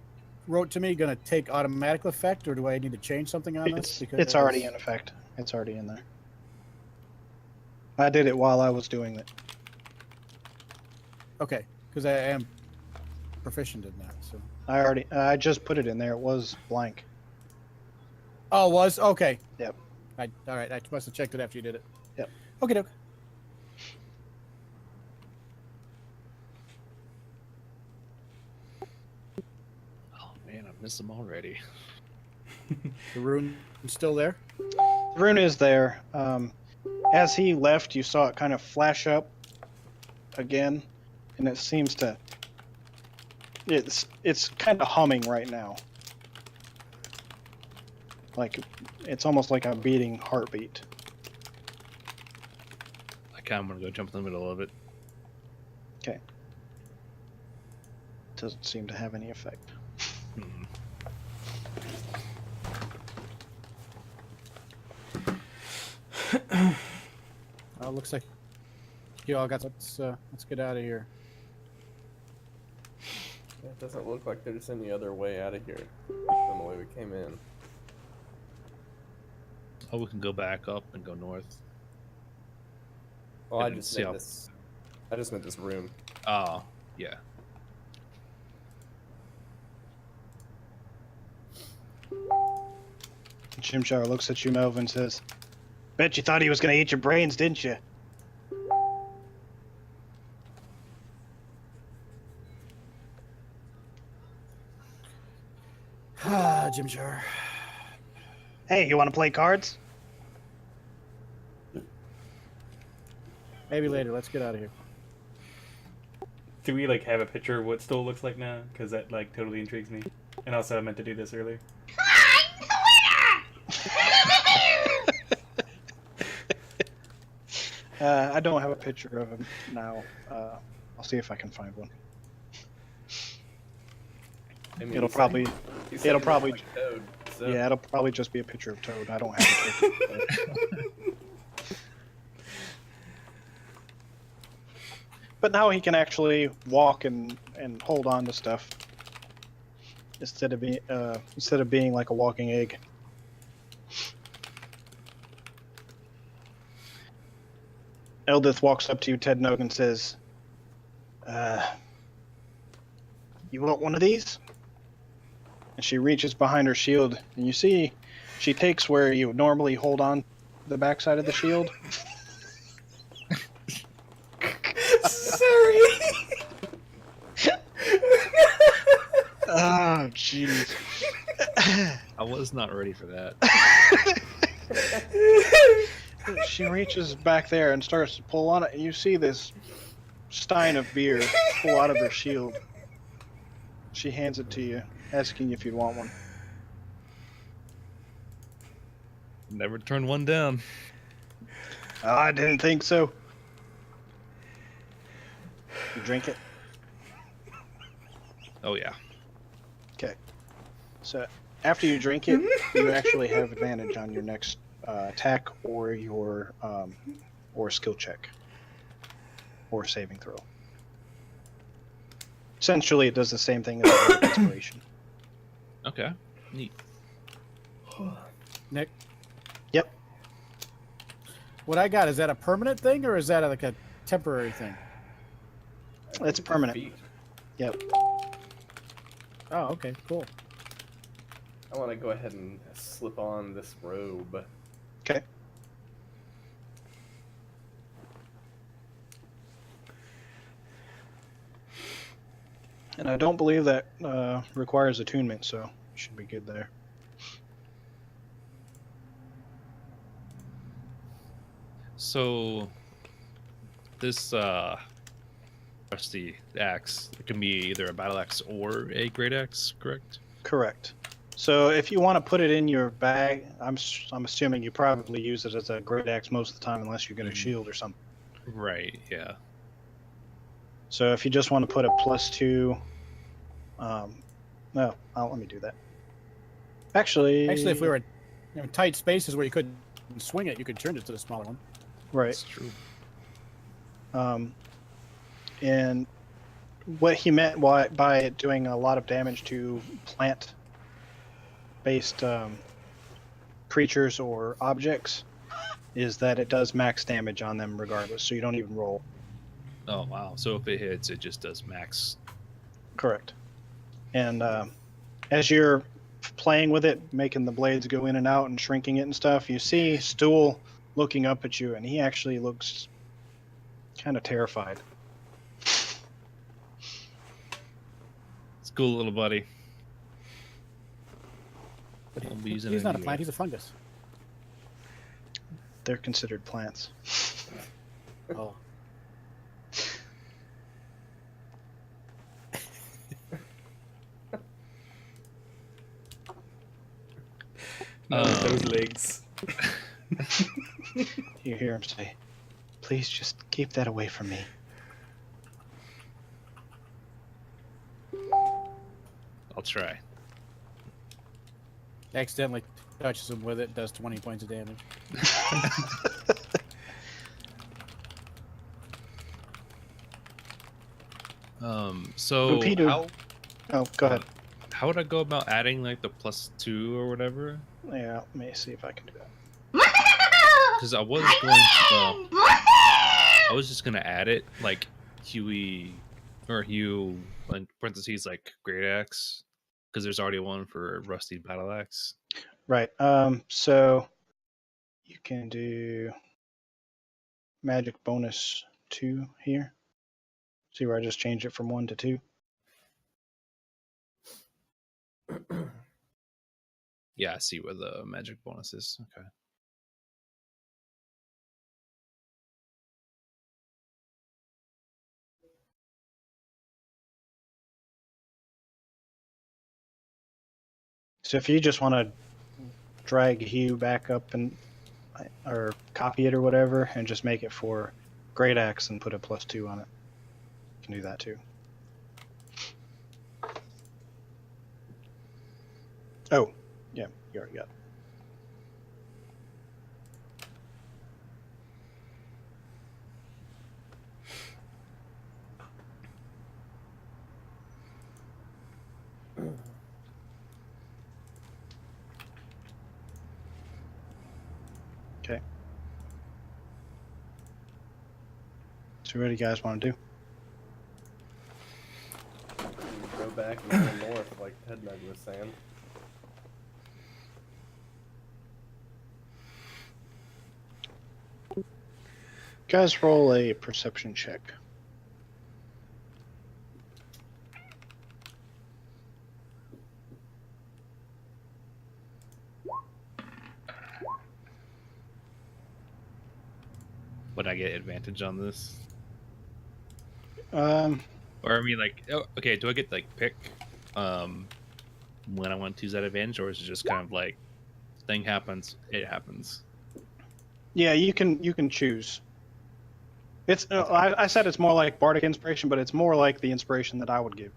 wrote to me going to take automatic effect, or do I need to change something on this? It's already in effect. It's already in there. I did it while I was doing it. Okay, because I am proficient in that. So. I just put it in there. It was blank. Oh, it was? Okay. Yep. All right. I must have checked it after you did it. Yep. Okay, doke. Oh man, I miss them already. The rune is still there? The rune is there. As he left, you saw it kind of flash up again, and it seems to. It's kind of humming right now. Like it's almost like a beating heartbeat. I kind of want to go jump in the middle of it. Okay. Doesn't seem to have any effect. Hmm. Looks like you all got. Let's get out of here. It doesn't look like there's any other way out of here than the way we came in. Oh, we can go back up and go north. Well, I And just see meant how- this. I just meant this room. Oh, yeah. Chimchar looks at you, Melvin, and says, "Bet you thought he was gonna eat your brains, didn't you?" Ah, Jim Jar. Hey, you want to play cards? Maybe later. Let's get out of here. Do we like have a picture of what Stoll looks like now? Because that like totally intrigues me. And also, I meant to do this earlier. I don't have a picture of him now. I'll see if I can find one. I mean, It'll he said- probably, he said it'll he probably, looked like Toad, so- yeah, it'll probably just be a picture of Toad. I don't have a picture. But now he can actually walk and hold on to stuff instead of being like a walking egg. Eldith walks up to you, Ted Nog, and says, "You want one of these?" And she reaches behind her shield, and you see she takes where you would normally hold on the backside of the shield. Sorry. Oh, jeez. I was not ready for that. She reaches back there and starts to pull on it, and you see this stein of beer pull out of her shield. She hands it to you, asking if you'd want one. Never turn one down. I didn't think so. You drink it? Oh yeah. Okay. So after you drink it, you actually have advantage on your next attack or your or skill check or saving throw. Essentially, it does the same thing as Bardic Inspiration. Okay. Neat. Nick, Yep. what I got, is that a permanent thing or is that like a temporary thing? It's permanent. Feet. Yep. Oh, okay, cool. I want to go ahead and slip on this robe. Okay. And I don't believe that requires attunement, so you should be good there. So this rusty axe, it can be either a battle axe or a great axe, correct? Correct. So if you want to put it in your bag, I'm assuming you probably use it as a great axe most of the time, unless you get a Mhm. shield or something. Right. Yeah. So if you just want to put a +2, no, let me do that. Actually, Actually, if we were in tight spaces where you couldn't swing it, you could turn it to the smaller one. right, That's true. and what he meant by it doing a lot of damage to plant-based creatures or objects is that it does max damage on them regardless, so you don't even roll. Oh wow. So if it hits, it just does max. Correct. And as you're playing with it, making the blades go in and out and shrinking it and stuff, you see Stool looking up at you, and he actually looks kind of terrified. It's cool, little buddy. Won't be using He's it not a anyway. plant, he's a fungus. They're considered plants. Oh. No, those legs. You hear him say, "Please just keep that away from me." I'll try. Accidentally touches him with it, does 20 points of damage. So Bupido. how Oh, go ahead. how would I go about adding like the +2 or whatever? Yeah, let me see if I can do that. Because I was going to, I was just gonna add it like Huey or Hugh in parentheses like great axe because there's already one for rusty battle axe. Right. So you can do magic bonus 2 here. See where I just changed it from 1 to 2? Yeah, I see where the magic bonus is. Okay. So if you just want to drag Hugh back up and or copy it or whatever and just make it for great axe and put a +2 on it, you can do that too. Oh, yeah, you already got it. Okay. So what do you guys want to do? Go back and go north, like Ted Nug was saying. Guys, roll a perception check. would I get advantage on this? Um, Or I mean, like, okay, do I get like pick when I want to use that advantage, or is it just kind of like thing happens, it happens? yeah, you can choose. It's I said it's more like bardic inspiration, but it's more like the inspiration that I would give,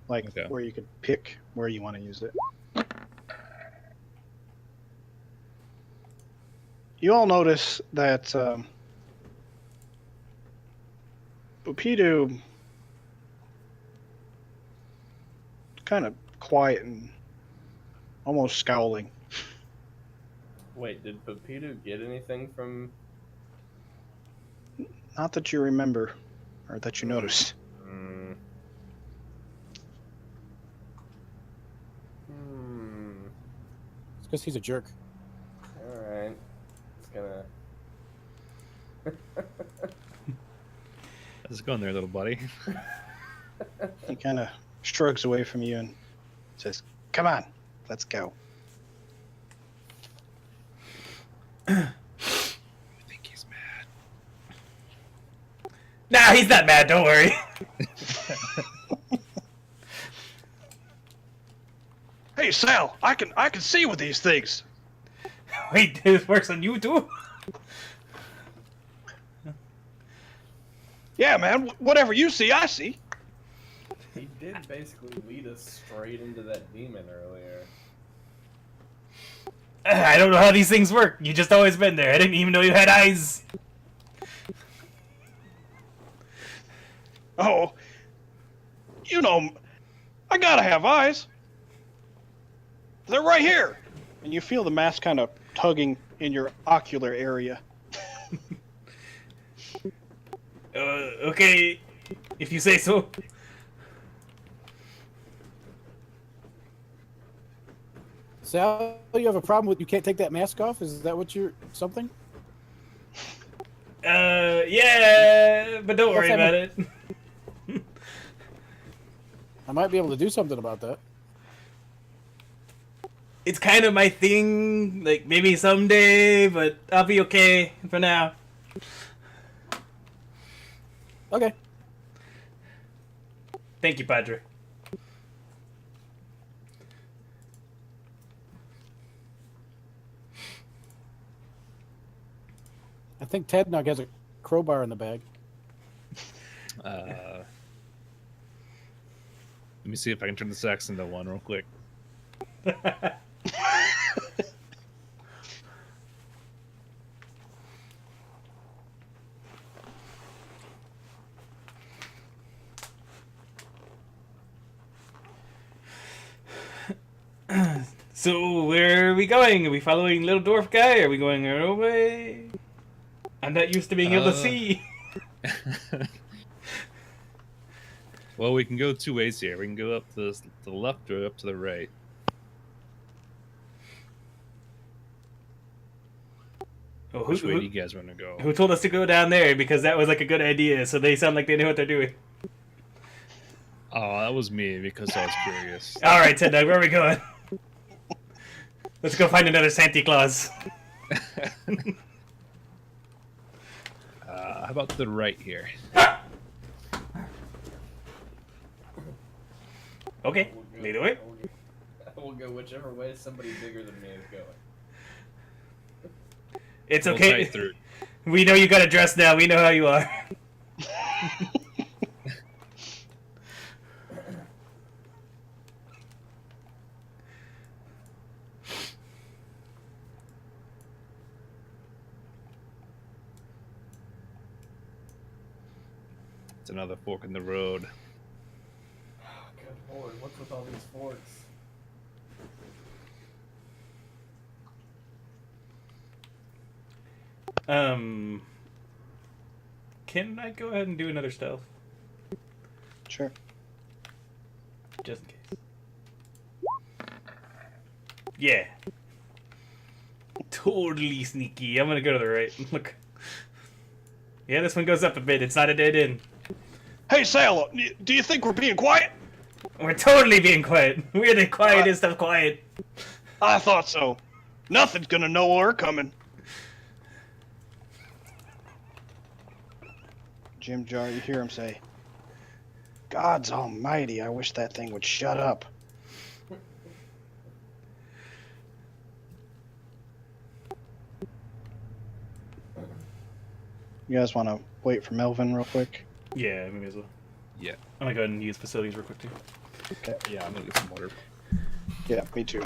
like Okay. where you could pick where you want to use it. You all notice that Bupidu kind of quiet and almost scowling. Wait, did Papidu get anything from? Not that you remember, or that you noticed. Hmm. It's because he's a jerk. All right. It's gonna. How's it going there, little buddy? He kind of shrugs away from you and says, "Come on, let's go." I think he's mad. Nah, he's not mad. Don't worry. Hey, Sal, I can see with these things. Wait, this works on you too? Yeah, man. Whatever you see, I see. He did basically lead us straight into that demon earlier. I don't know how these things work. You just always been there. I didn't even know you had eyes. Oh, you know, I gotta have eyes. They're right here. And you feel the mask kind of tugging in your ocular area. Okay, if you say so. Sal, you have a problem with you can't take that mask off? Is that what you're something? Yeah, but don't What's worry about that it. I might be able to do something about that. It's kind of my thing, like maybe someday, but I'll be okay for now. Okay. Thank you, Padre. I think Tednug has a crowbar in the bag. Let me see if I can turn this axe into one real quick. So, where are we going? Are we following Little Dwarf Guy? Are we going our own way? I'm not used to being able to see. Well, we can go two ways here. We can go up to the left or up to the right. Oh, Which way do you guys want to go? who told us to go down there? Because that was like a good idea, so they sound like they know what they're doing. Oh, that was me because I was curious. Alright, Ted Dog, where are we going? Let's go find another Santa Claus. How about to the right here? Okay, lead the way. We'll go whichever way somebody bigger than me is going. It's We'll okay. tie through. We know you got a dress now. We know how you are. It's another fork in the road. Good lord, what's with all these forks? Can I go ahead and do another stealth? Sure. Just in case. Yeah. Totally sneaky. I'm gonna go to the right. Look. Yeah, this one goes up a bit. It's not a dead end. Hey, Sal, do you think we're being quiet? We're totally being quiet. We're the quietest of quiet. I thought so. Nothing's gonna know we're coming. Jim Jar, you hear him say, "God's almighty, I wish that thing would shut up." You guys want to wait for Melvin real quick? Yeah, maybe as well. Yeah. I'm gonna go ahead and use facilities real quick too. Yeah, I'm gonna get some water. Yeah, me too.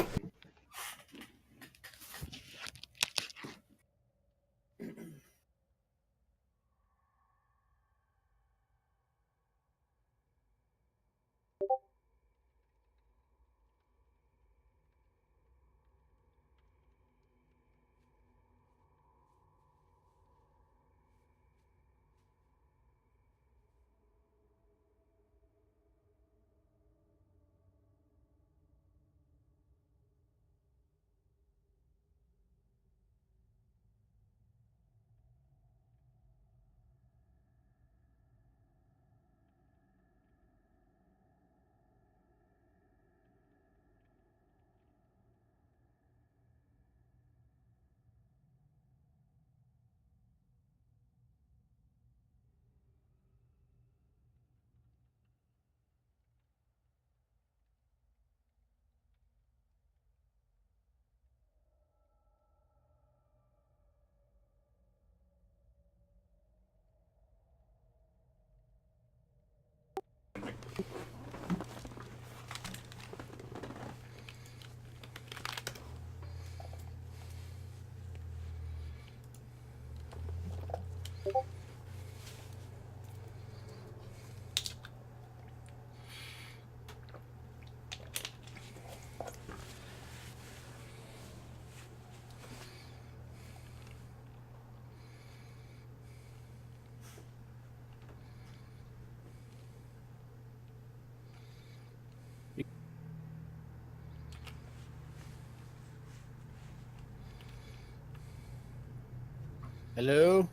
Hello?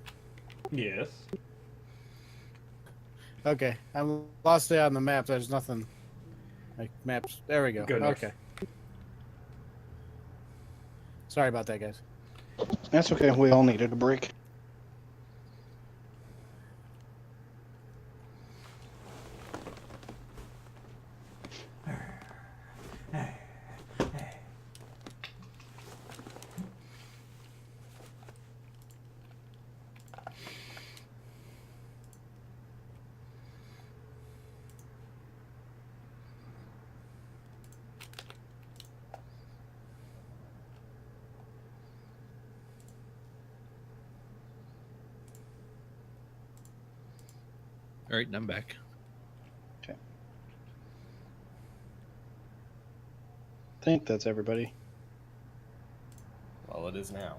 Yes. Okay, I'm lost it on the map. There's nothing. Like maps. There we go. Go north. Okay. Sorry about that, guys. That's okay. We all needed a break. All right, I'm back. I think that's everybody. Well, it is now.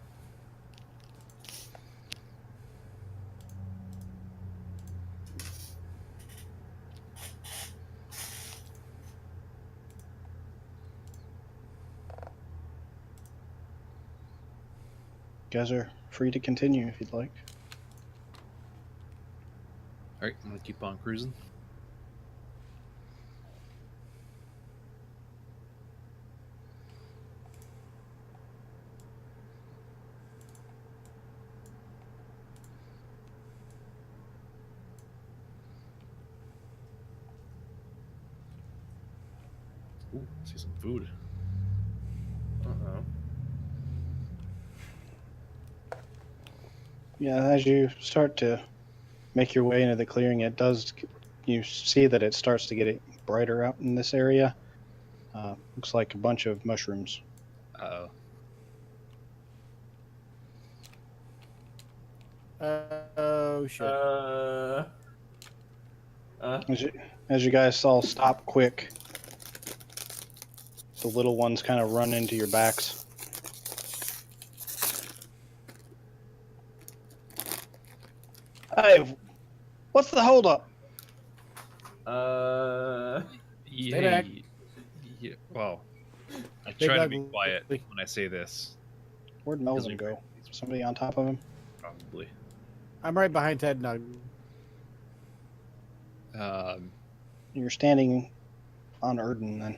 You guys are free to continue if you'd like. All right, I'm gonna keep on cruising. Ooh, see some food. Uh-oh. Yeah, as you start to make your way into the clearing, you see that it starts to get brighter out in this area. Looks like a bunch of mushrooms. Uh-oh. Oh shit. As you guys all stop quick, the little ones kind of run into your backs. Hey, what's the holdup? back. Yeah, well, I Big try to be ugly. quiet when I say this. Where'd Melvin go? Somebody on top of him? Probably. I'm right behind Ted Nug. You're standing on Erden then.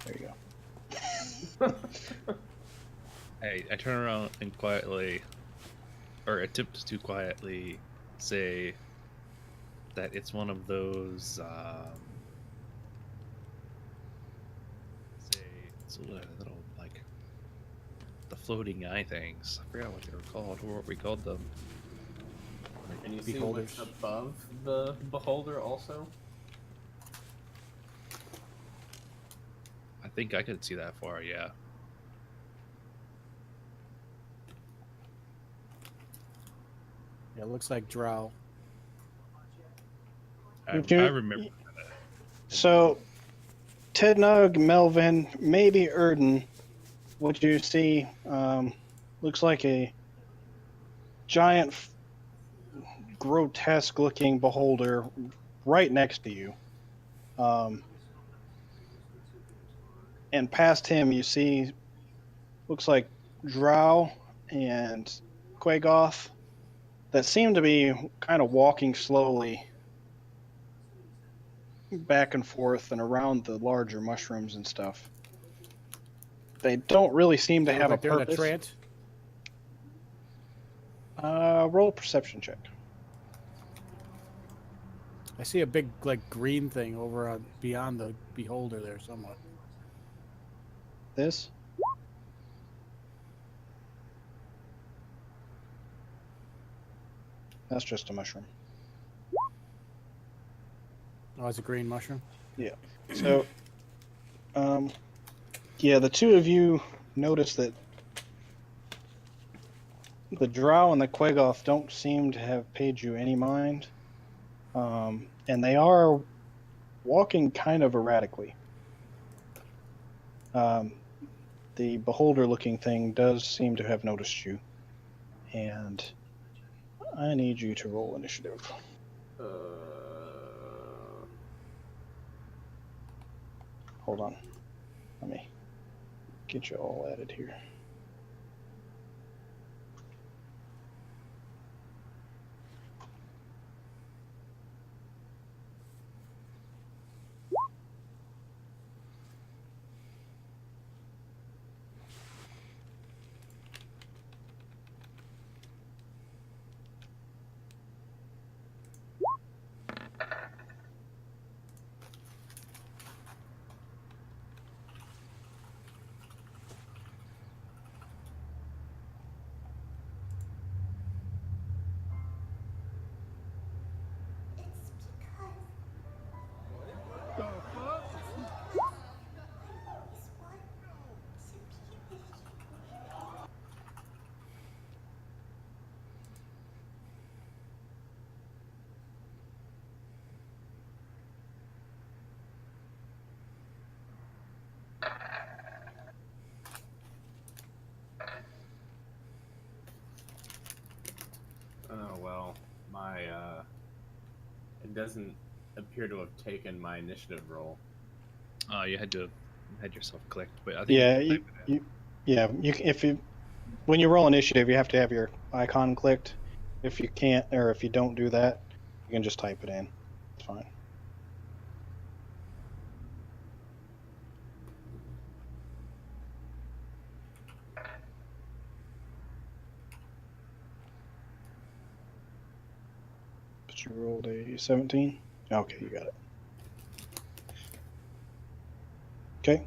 There you go. I turn around and quietly, or attempt to quietly say that it's one of those say it's a little like the floating eye things. I forgot what they were called or what we called them. Can you see what's Beholders. above the beholder also? I think I could see that far, yeah. Yeah, it looks like drow. I You- remember. So, Tednug, Melvin, maybe Erden, what you see looks like a giant, grotesque-looking beholder right next to you. And past him, you see, looks like Drow and Quagoth that seem to be kind of walking slowly back and forth and around the larger mushrooms and stuff. They don't really seem to They look have like a they're in a purpose. trance. Roll a perception check. I see a big like green thing over on beyond the beholder there somewhat. This. That's just a mushroom. Oh, it's a green mushroom. So, yeah, the two of you notice that the Drow and the Quagoth don't seem to have paid you any mind, and they are walking kind of erratically. The beholder-looking thing does seem to have noticed you, and I need you to roll initiative. Hold on. Let me get you all added here. Oh well, my it doesn't appear to have taken my initiative roll. You had to have had yourself clicked, but I think Yeah, you can if you when you roll initiative, you have to have your icon clicked. If you can't, or if you don't do that, you can just type it in. It's fine. But you rolled a 17. Okay, you got it. Okay.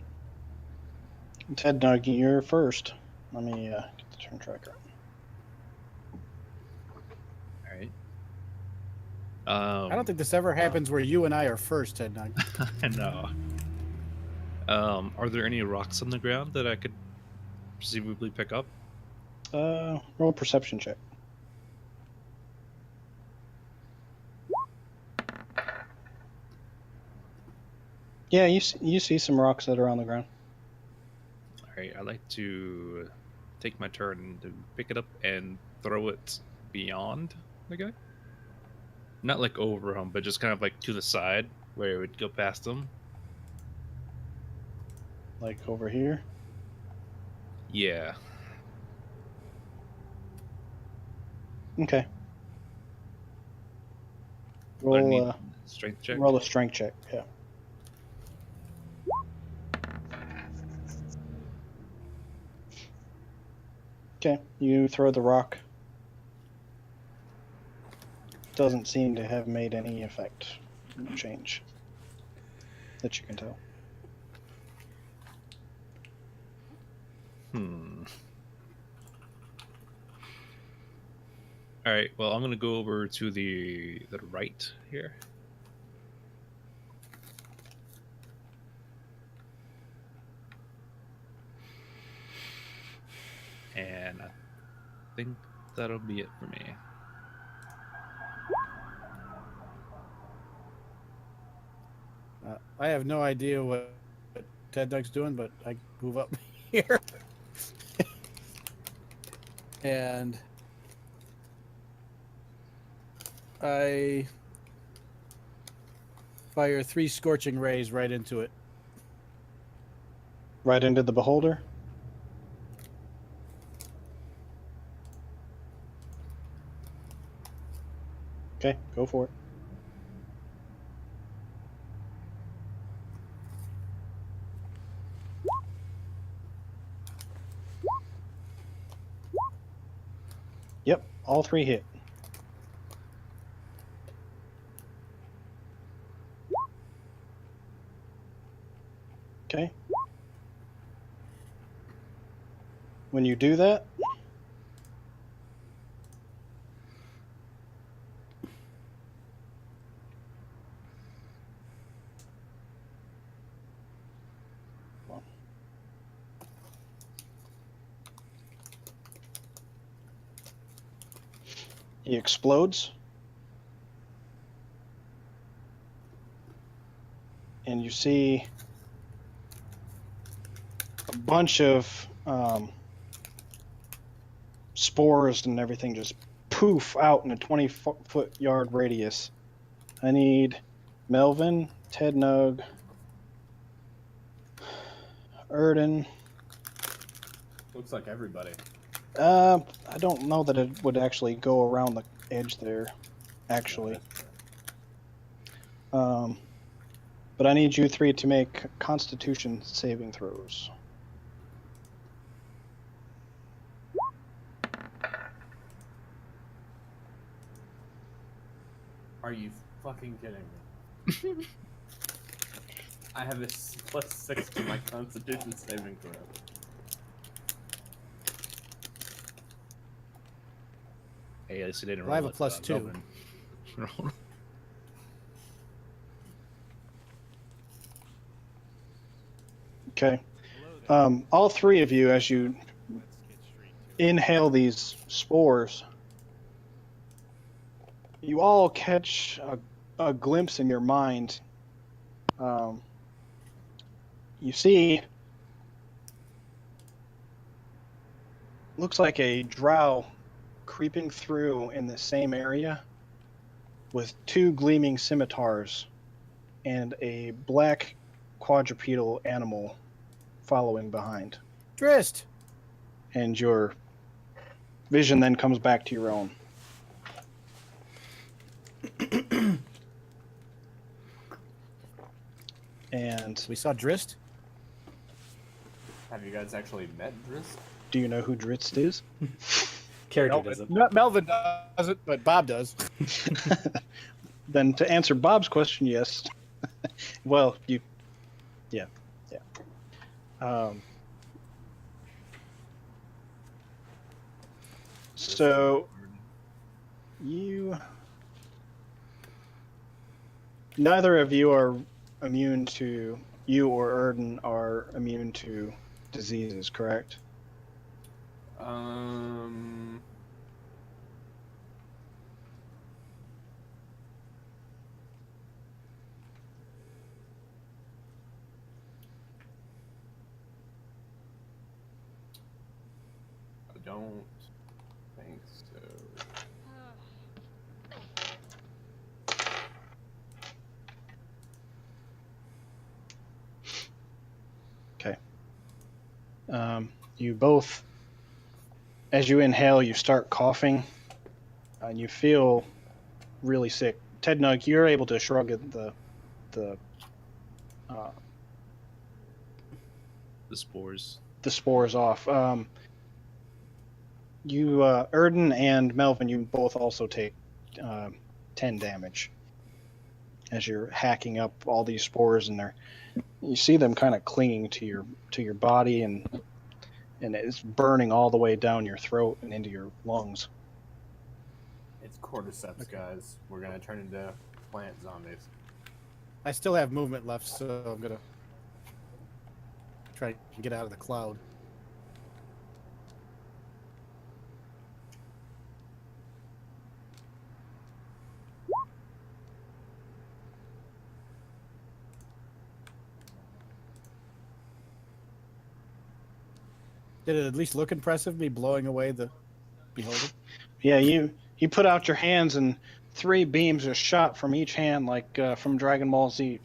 Ted, now you're first. Let me get the turn tracker. All right. I don't think this ever happens where you and I are first, Ted Nug. I know. Are there any rocks on the ground that I could presumably pick up? Roll a perception check. Yeah, you see some rocks that are on the ground. All right. I'd like to take my turn to pick it up and throw it beyond the guy. Not like over him, but just kind of like to the side where it would go past him. Like over here. Yeah. Okay. But I need Roll strength check. roll a strength check. Yeah. Okay, you throw the rock doesn't seem to have made any effect, change that you can tell. All right. Well, I'm gonna go over to the right here. And I think that'll be it for me. I have no idea what Ted Doug's doing, but I move up here. And I fire 3 scorching rays right into it. Right into the beholder. Okay, go for it. Yep, all 3 hit. Okay. When you do that, he explodes. And you see a bunch of spores and everything just poof out in a 20-foot yard radius. I need Melvin, Ted Nug, Erden. Looks like everybody. I don't know that it would actually go around the edge there, actually. But I need you 3 to make Constitution saving throws. Are you fucking kidding me? I have a +6 to my Constitution saving throw. Hey, at least I didn't Well, I have roll a +2. Melvin. Okay. All 3 of you, as you inhale these spores, you all catch a glimpse in your mind. You see, looks like a drow creeping through in the same area with 2 gleaming scimitars and a black quadrupedal animal following behind. Drist! And your vision then comes back to your own. And We saw Drist. Have you guys actually met Drist? do you know who Dritz is? Character doesn't. Melvin doesn't, but Bob does. Then to answer Bob's question, yes. Well, yeah. So neither of you are immune to, you or Erden are immune to diseases, correct? I don't think so. Okay. You both, as you inhale, you start coughing, and you feel really sick. Ted Nug, you're able to shrug the spores. The spores off. You, Erden and Melvin, you both also take 10 damage as you're hacking up all these spores, and you see them kind of clinging to your body, and it's burning all the way down your throat and into your lungs. It's cordyceps, guys. We're gonna turn into plant zombies. I still have movement left, so I'm gonna try to get out of the cloud. Did it at least look impressive, me blowing away the beholder? Yeah, you put out your hands, and 3 beams are shot from each hand, like from Dragon Ball Z.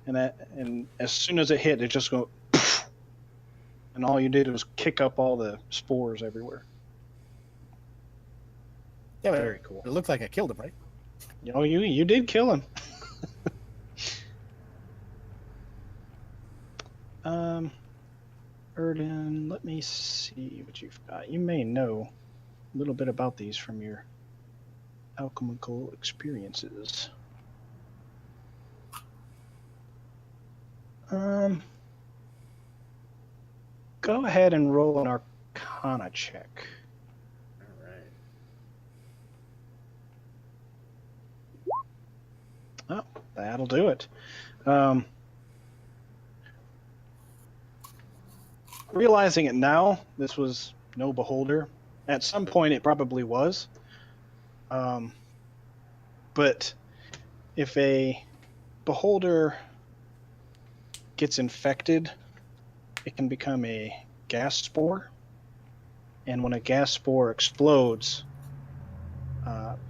And as soon as it hit, it just go, and all you did was kick up all the spores everywhere. Yeah, but Very cool. it looked like I killed him, right? Oh, you did kill him. Erden, let me see what you've got. You may know a little bit about these from your alchemical experiences. Go ahead and roll an Arcana check. All right. Oh, that'll do it. Realizing it now, this was no beholder. At some point, it probably was. But if a beholder gets infected, it can become a gas spore. And when a gas spore explodes,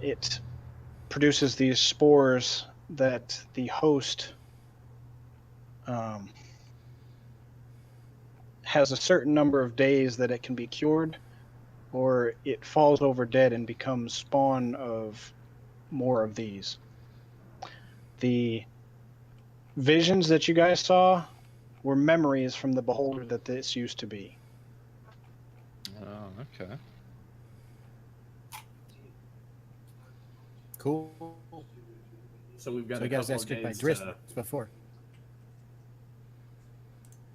it produces these spores that the host has a certain number of days that it can be cured, or it falls over dead and becomes spawn of more of these. The visions that you guys saw were memories from the beholder that this used to be. Oh, okay. Cool. So we've got So a you guys couple of escaped my days drift to, before.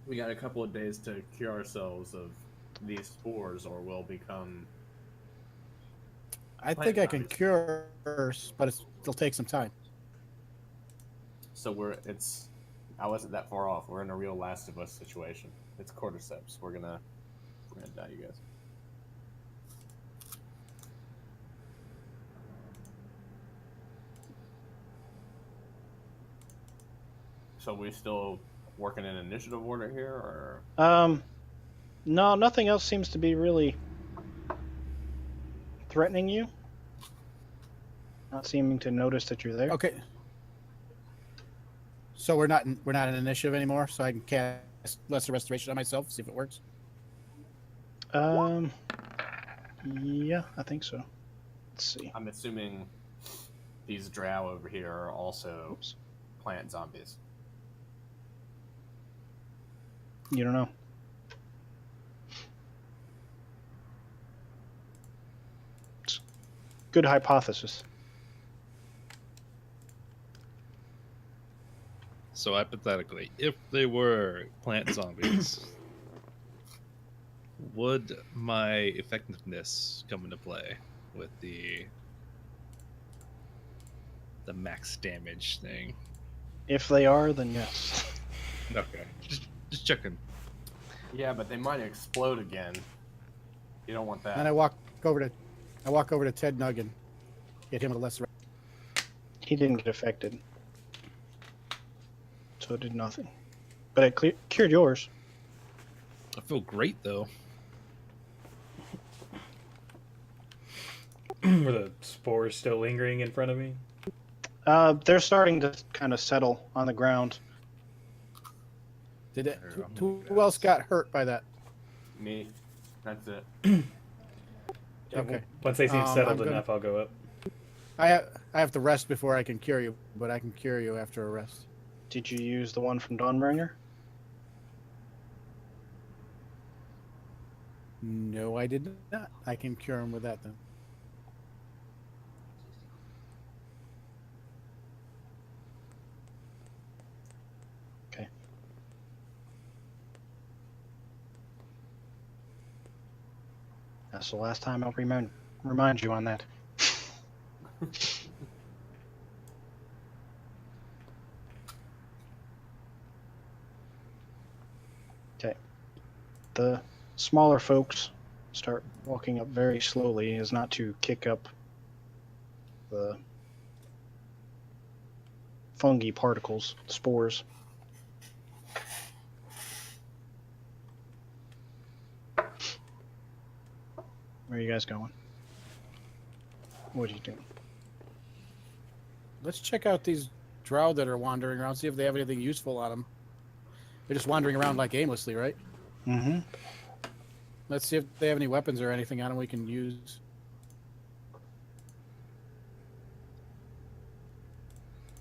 we got a couple of days to cure ourselves of these spores, or we'll become. I Plant think I can zombies. cure, but it'll take some time. So I wasn't that far off. We're in a real Last of Us situation. It's cordyceps. We're gonna die, you guys. So we still working in initiative order here, or No, nothing else seems to be really threatening you. Not seeming to notice that you're there. Okay. So we're not in initiative anymore. So I can cast Lesser Restoration on myself, see if it works. Yeah, I think so. Let's see. I'm assuming these drow over here are also Oops. plant zombies. You don't know. It's good hypothesis. So hypothetically, if they were plant zombies, would my effectiveness come into play with the max damage thing? If they are, then yes. Okay, just checking. Yeah, but they might explode again. You don't want that. And I walk over to Ted Nugg and hit him with a Lesser. He didn't get affected. So it did nothing. But it cured yours. I feel great though. Were the spores still lingering in front of me? They're starting to kind of settle on the ground. Did it? Here, I'm Who gonna else guess. got hurt by that? Me. That's it. Okay. Once they seem I'm settled gonna- enough, I'll go up. I have to rest before I can cure you, but I can cure you after a rest. Did you use the one from Dawnbringer? No, I did not. I can cure him with that then. That's the last time I'll remind you on that. Okay. The smaller folks start walking up very slowly, as not to kick up the fungi particles, spores. Where are you guys going? What are you doing? Let's check out these drow that are wandering around, see if they have anything useful on them. They're just wandering around like aimlessly, right? Mm-hmm. Let's see if they have any weapons or anything on them we can use.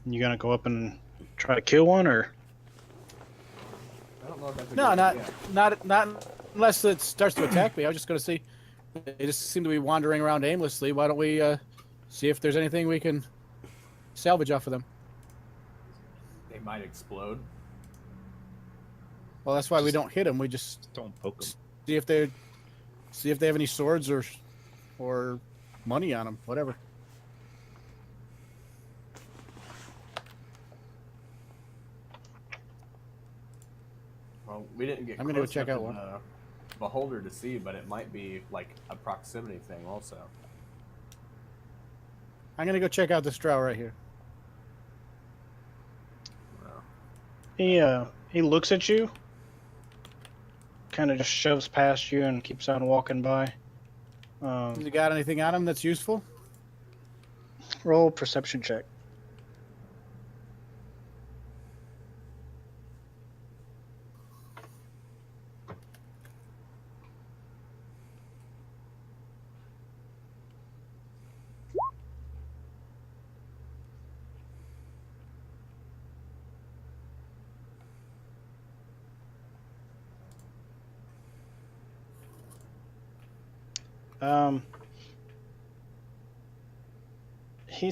You gonna go up and try to kill one, or? I don't know if that's a No, good not idea. not unless it starts to attack me. I was just going to see. They just seem to be wandering around aimlessly. Why don't we see if there's anything we can salvage off of them? They might explode. Well, that's why we Just- don't hit them. We just Don't poke them. see if they have any swords or money on them, whatever. Well, we didn't get I'm gonna go close check enough out to one. the beholder to see, but it might be like a proximity thing also. I'm going to go check out this drow right here. Well, He looks at you, kind of just shoves past you and keeps on walking by. Has he got anything on him that's useful? Roll perception check. He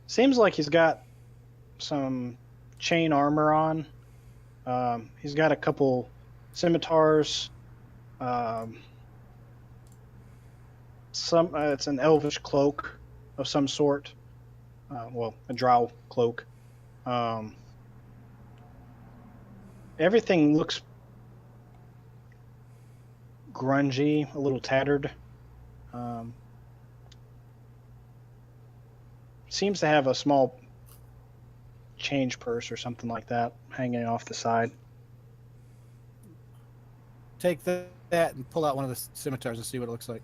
seems like he's got some chain armor on. He's got a couple scimitars. It's an elvish cloak of some sort. Well, a drow cloak. Everything looks grungy, a little tattered. Seems to have a small change purse or something like that hanging off the side. Take that and pull out one of the scimitars and see what it looks like.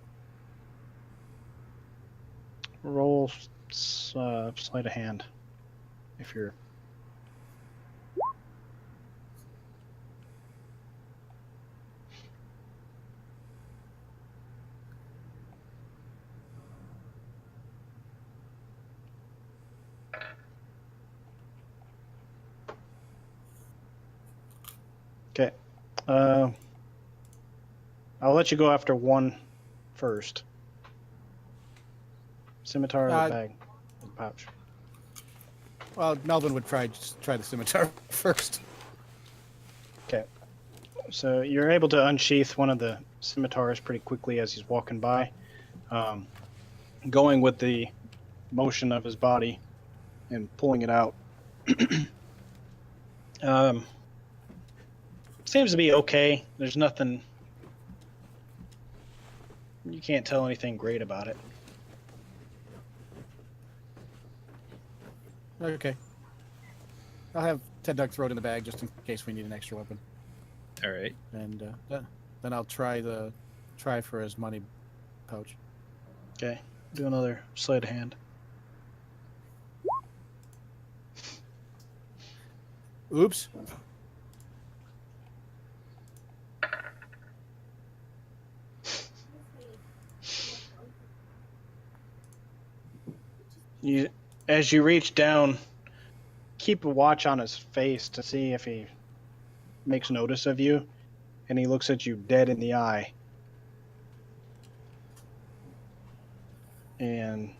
Roll sleight of hand if you're. Okay. I'll let you go after one first. Scimitar or the bag? Or the pouch? Well, Melvin would try the scimitar first. Okay. So you're able to unsheath one of the scimitars pretty quickly as he's walking by. Going with the motion of his body and pulling it out. Seems to be okay. There's nothing. You can't tell anything great about it. Okay. I'll have Ted Duck throw it in the bag just in case we need an extra weapon. All right. And then I'll try for his money pouch. Okay. Do another sleight of hand. Oops. As you reach down, keep a watch on his face to see if he makes notice of you, and he looks at you dead in the eye. And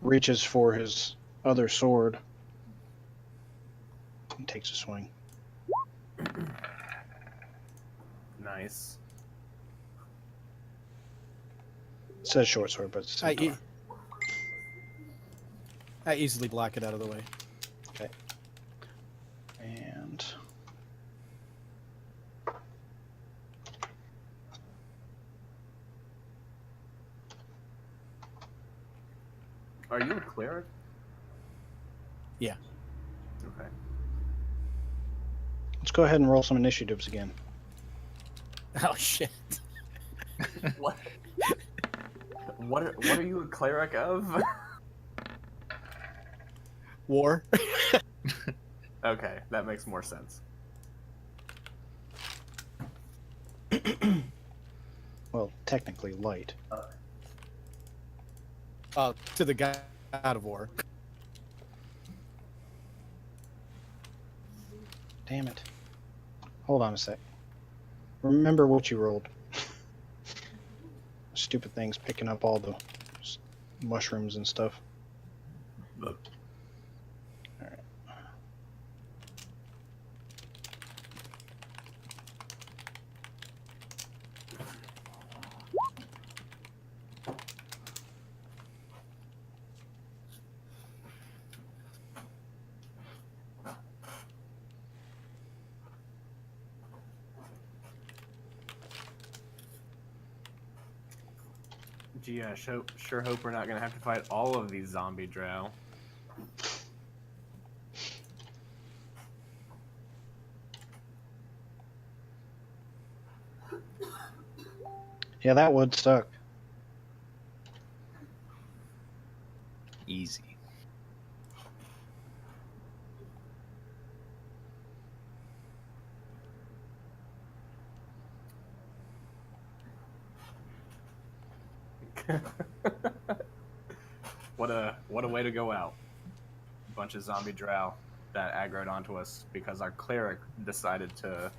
reaches for his other sword and takes a swing. nice. It says short sword, but it's I, scimitar. I easily block it out of the way. And Are you a cleric? Yeah. Okay. let's go ahead and roll some initiatives again. Oh shit. What? What are you a cleric of? War. Okay, that makes more sense. Well, technically light. To the god of war. Damn it. Hold on a sec. Remember what you rolled. Stupid things picking up all the mushrooms and stuff. Alright. Gee, I sure hope we're not gonna have to fight all of these zombie drow. Yeah, that would suck. Easy. What a way to go out. A bunch of zombie drow that aggroed onto us because our cleric decided to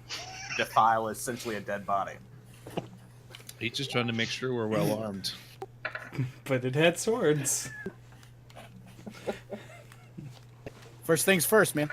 defile essentially a dead body. He's just trying to make sure we're well armed. But it had swords. First things first, man.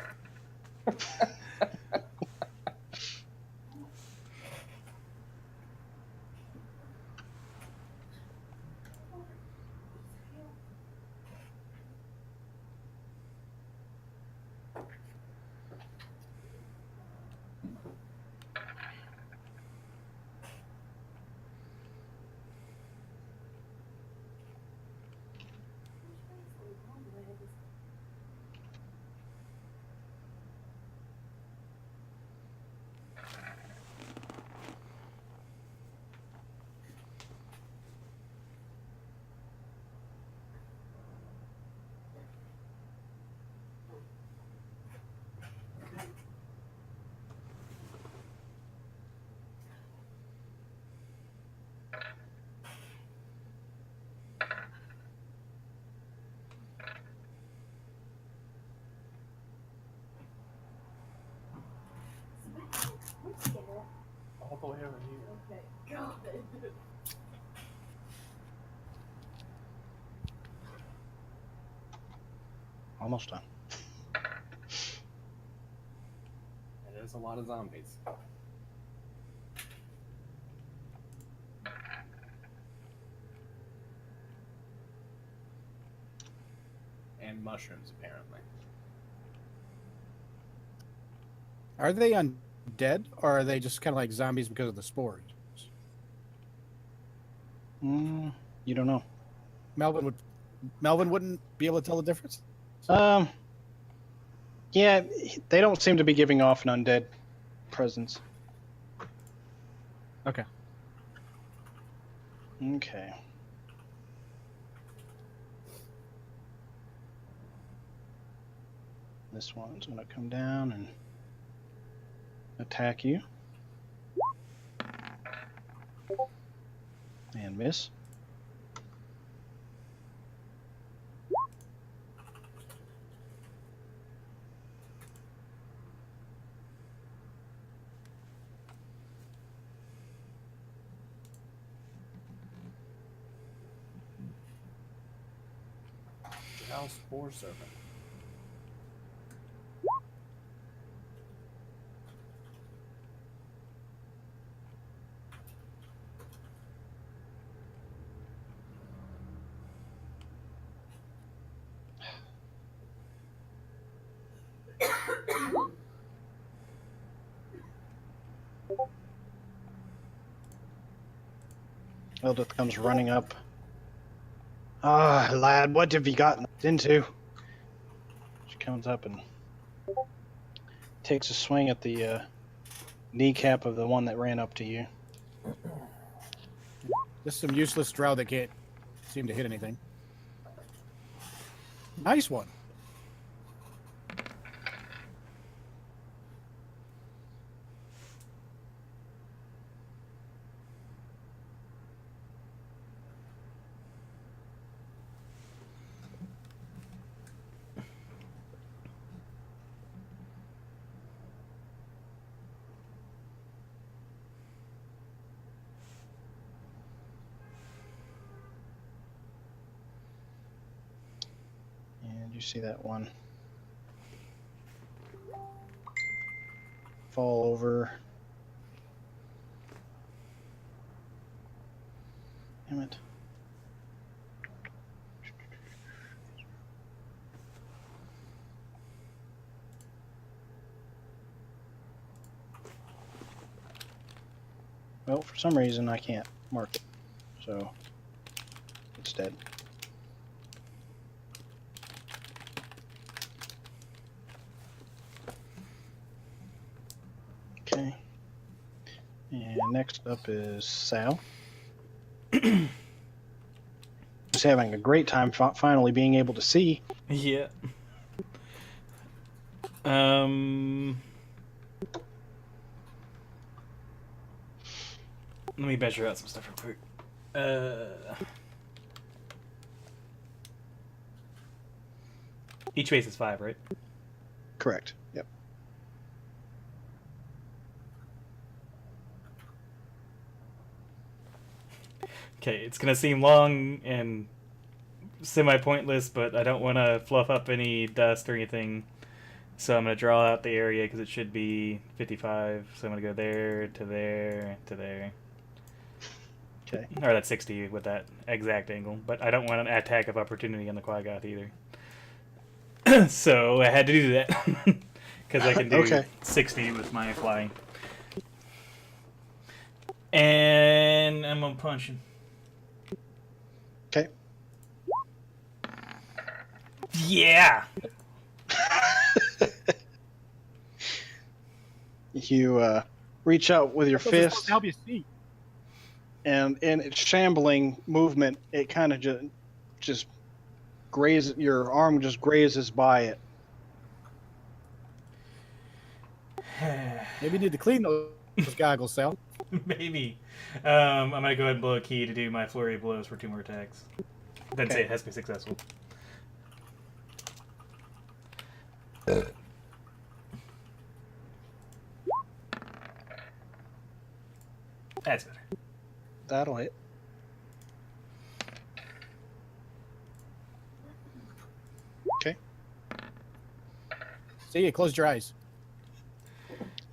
All the way over here. Almost done. It is a lot of zombies. And mushrooms, apparently. Are they undead, or are they just kind of like zombies because of the spores? You don't know. Melvin wouldn't be able to tell the difference. Yeah, they don't seem to be giving off an undead presence. Okay. Okay. This one's gonna come down and attack you. And miss. Drow spore serpent. Eldith comes running up. Ah, lad, what have you gotten into? She comes up and takes a swing at the kneecap of the one that ran up to you. Just some useless drow that can't seem to hit anything. Nice one. And you see that one fall over. Damn it. Well, for some reason I can't mark it, so it's dead. Okay. And next up is Sal. He's having a great time finally being able to see. Yeah. Let me measure out some stuff real quick. Each base is 5, right? Correct. Yep. Okay, it's gonna seem long and semi-pointless, but I don't want to fluff up any dust or anything. So I'm gonna draw out the area because it should be 55. So I'm gonna go there to there to there. Okay. Or that's 60 with that exact angle. But I don't want an attack of opportunity on the Quaggoth either. So I had to do that because I can do Okay. 60 with my flying. And I'm gonna punch him. Okay. Yeah. You reach out with your Those are supposed fist, to help you see. and in its shambling movement, it kind of just grazes your arm, just grazes by it. Maybe you need to clean those goggles, Sal. Maybe. I'm gonna go ahead and blow a key to do my flurry of blows for 2 more attacks. Then say Okay. it has to be successful. That's better. That'll hit. Okay. See you. Close your eyes.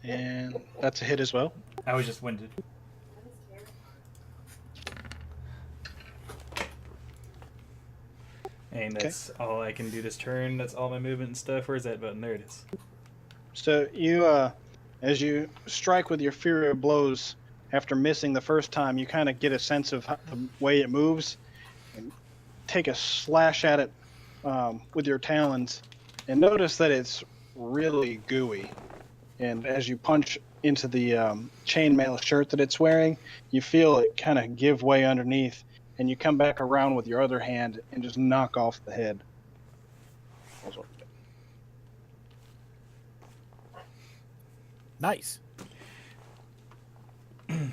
And that's a hit as well. I was just winded. And that's all I can do this turn. That's all my movement and stuff. Where's that button? There it is. So you, as you strike with your fury of blows, after missing the first time, you kind of get a sense of the way it moves, and take a slash at it with your talons, and notice that it's really gooey. And as you punch into the chainmail shirt that it's wearing, you feel it kind of give way underneath, and you come back around with your other hand and just knock off the head. That's what you do. Nice. Let's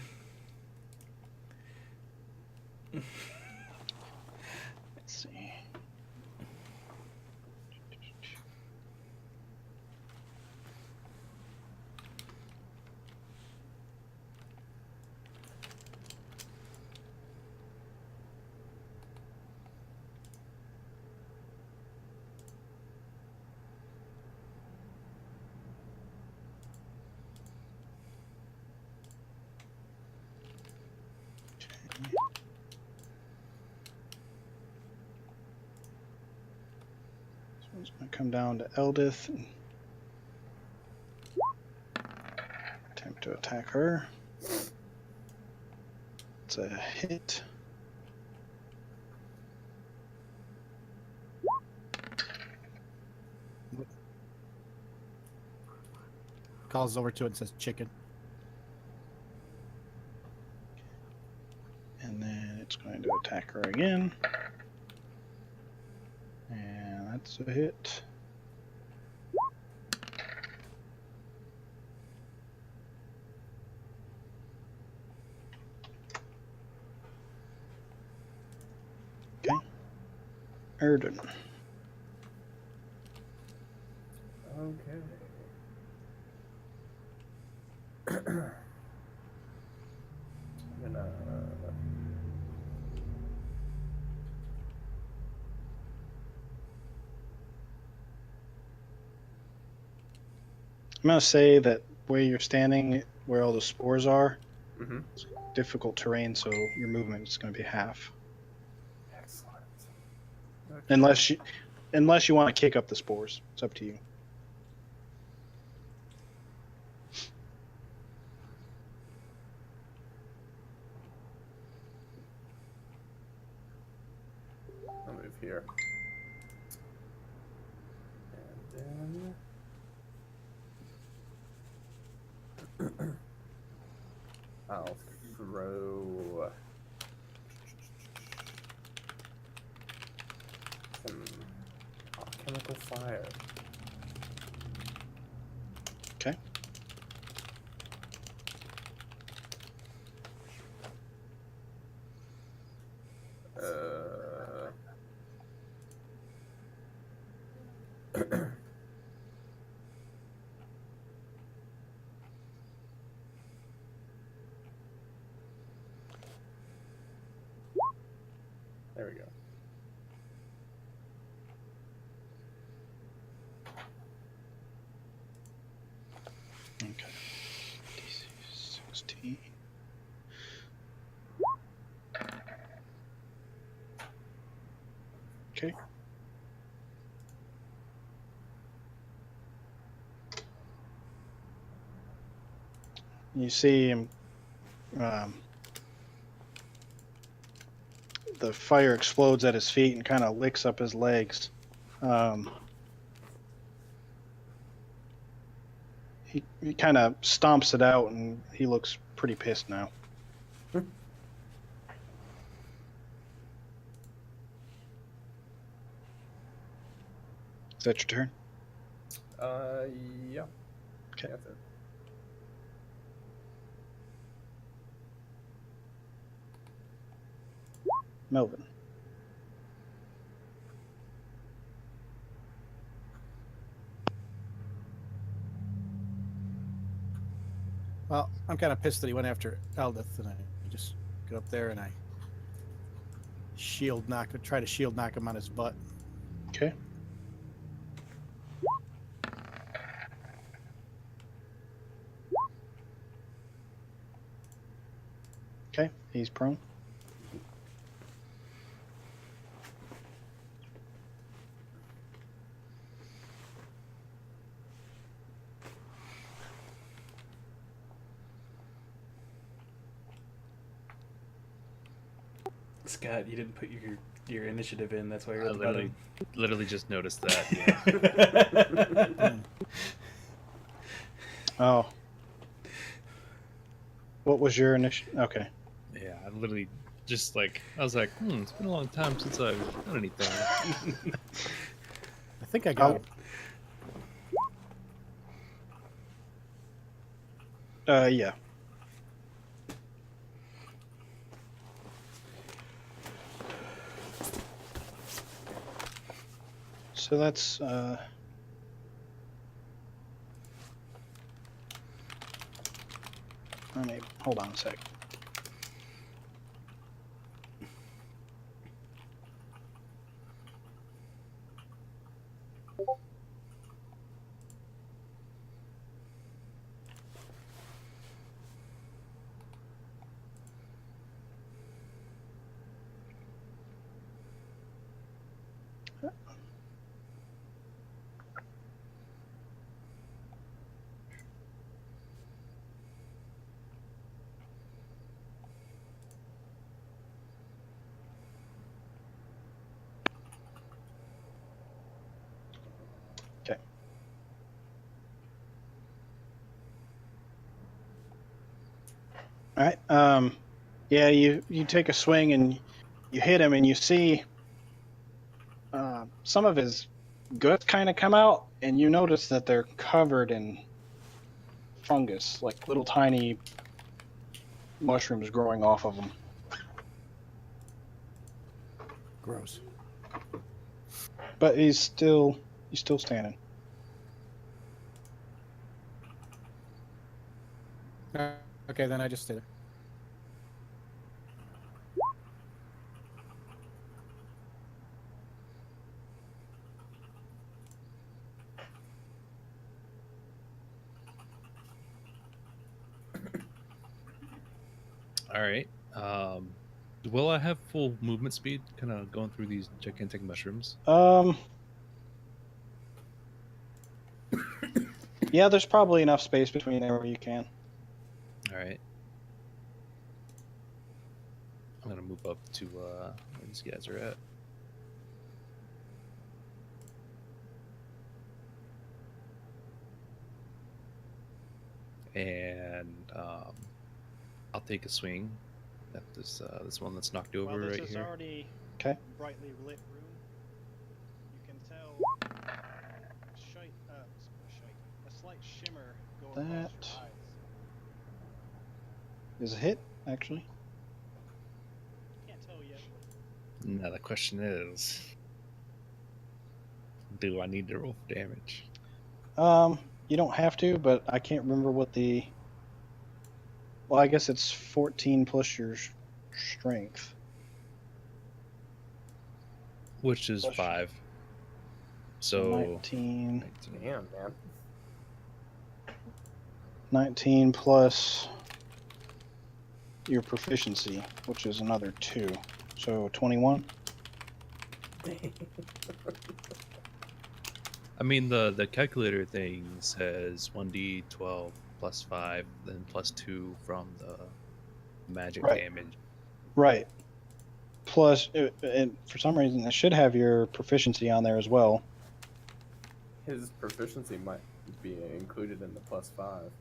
see. This one's going to come down to Eldith and attempt to attack her. It's a hit. calls over to it and says chicken. And then it's going to attack her again. And that's a hit. Okay. Erden. Okay. I'm gonna. I'm going to say that where you're standing, where all the spores are, Mhm. difficult terrain, so your movement is going to be half. Excellent. Okay. Unless you want to kick up the spores. It's up to you. I'll move here. And then I'll throw some alchemical fire. Okay. There we go. Okay. DC 16. Okay. You see him. The fire explodes at his feet and kind of licks up his legs. He kind of stomps it out, and he looks pretty pissed now. Is that your turn? Yeah. Okay. That's it. Melvin. Well, I'm kind of pissed that he went after Eldith, and I just go up there and I try to shield knock him on his butt. Okay. Okay, he's prone. Scott, you didn't put your initiative in. That's why you're I at the bottom. literally just noticed that. Yeah. Oh. What was your initiative? Okay. Yeah, I literally just like I was like, it's been a long time since I've done anything. I think I got him. Yeah. So that's let me hold on a sec. All right. Yeah, you take a swing and you hit him, and you see some of his guts kind of come out, and you notice that they're covered in fungus, like little tiny mushrooms growing off of them. Gross. But he's still standing. Okay, then I just stay there. All right. Will I have full movement speed, kind of going through these gigantic mushrooms? Yeah, there's probably enough space between there where you can. All right. I'm gonna move up to where these guys are at. And I'll take a swing at this one that's knocked over Well, this right is here. already Okay. brightly lit room. You can tell a slight shimmer go across your eyes. Is a hit, actually. Can't tell yet. Now the question is, do I need to roll for damage? You don't have to, but I can't remember what the. Well, I guess it's 14 plus your strength. Which is Plus- 5. So 19. 19. Damn, man. 19 plus your proficiency, which is another 2. So 21. I mean, the calculator thing says 1d12 plus 5, then plus 2 from the magic Right. damage. Right. Plus, and for some reason, it should have your proficiency on there as well. His proficiency might be included in the +5.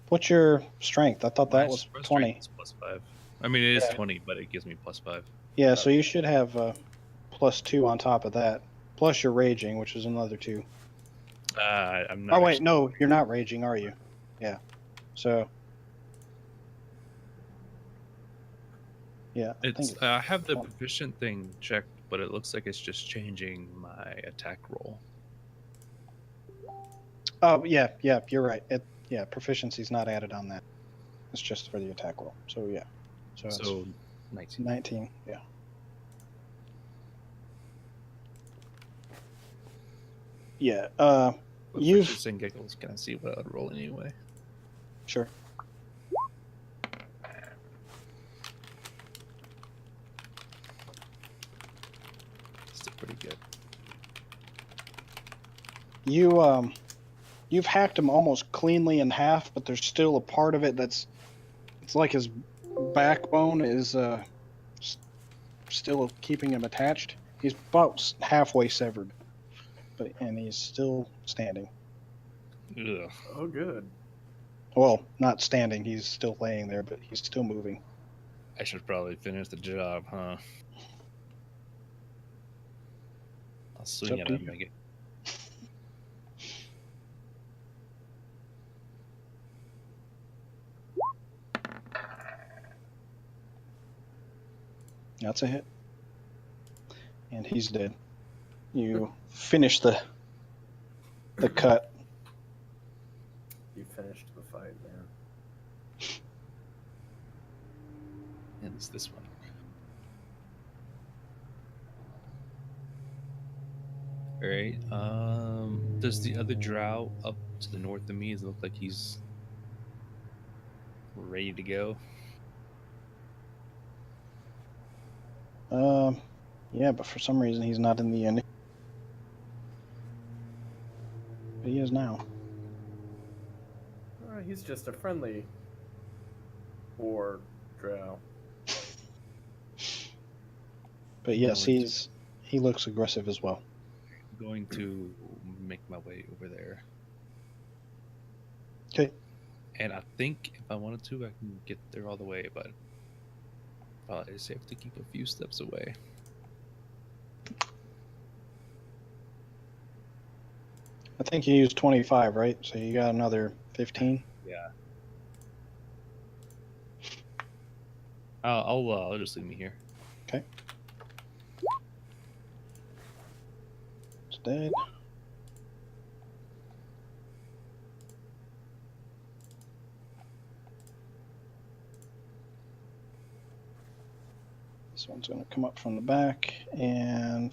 What's your strength? I thought that My was strength 20. is plus 5. I mean, it is Yeah. 20, but it gives me plus 5. Yeah, so you should have plus 2 on top of that. Plus your raging, which is another 2. I'm not. Oh, wait, actually- no, you're not raging, are you? Yeah. So. Yeah, I think It's I have the 20. proficient thing checked, but it looks like it's just changing my attack roll. Oh, yeah, you're right. Proficiency's not added on that. It's just for the attack roll. So, yeah. So, it's So 19. 19, yeah. Yeah, But for you've- shits and giggles, can I see what I'd roll anyway? sure. Still pretty good. You've hacked him almost cleanly in half, but there's still a part of it it's like his backbone is still keeping him attached. He's about halfway severed, and he's still standing. Ugh. Oh, good. Well, not standing. He's still laying there, but he's still moving. I should probably finish the job, huh? I'll swing up at to him, you. make it. That's a hit, and he's dead. You finish the cut. You finished the fight, man. And it's this one. Alright, does the other drow up to the north of me, does it look like he's ready to go? Yeah, but for some reason he's not in the end. But he is now. He's just a friendly war drow. But yes, Going to- he looks aggressive as well. I'm going to make my way over there. Okay. And I think if I wanted to, I can get there all the way, but I just have to keep a few steps away. I think you used 25, right? So you got another 15. Yeah. I'll just leave me here. Okay. It's dead. This one's going to come up from the back and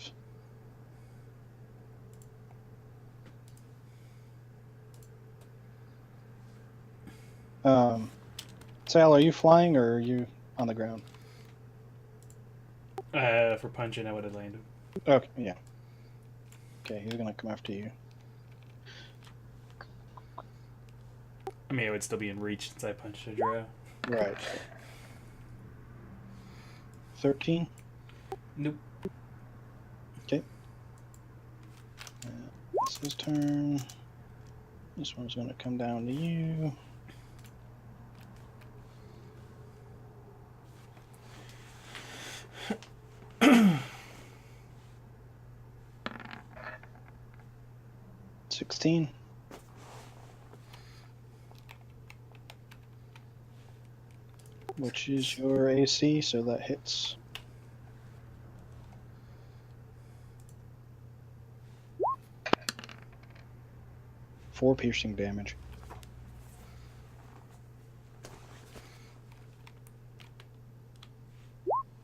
Sal, are you flying or are you on the ground? For punching, I would have landed. Okay, yeah. Okay, he's going to come after you. I mean, I would still be in reach since I punched a drow. Right. 13. Nope. Okay. It's his turn. This one's going to come down to you. $16. Which is your AC, so that hits. Four piercing damage.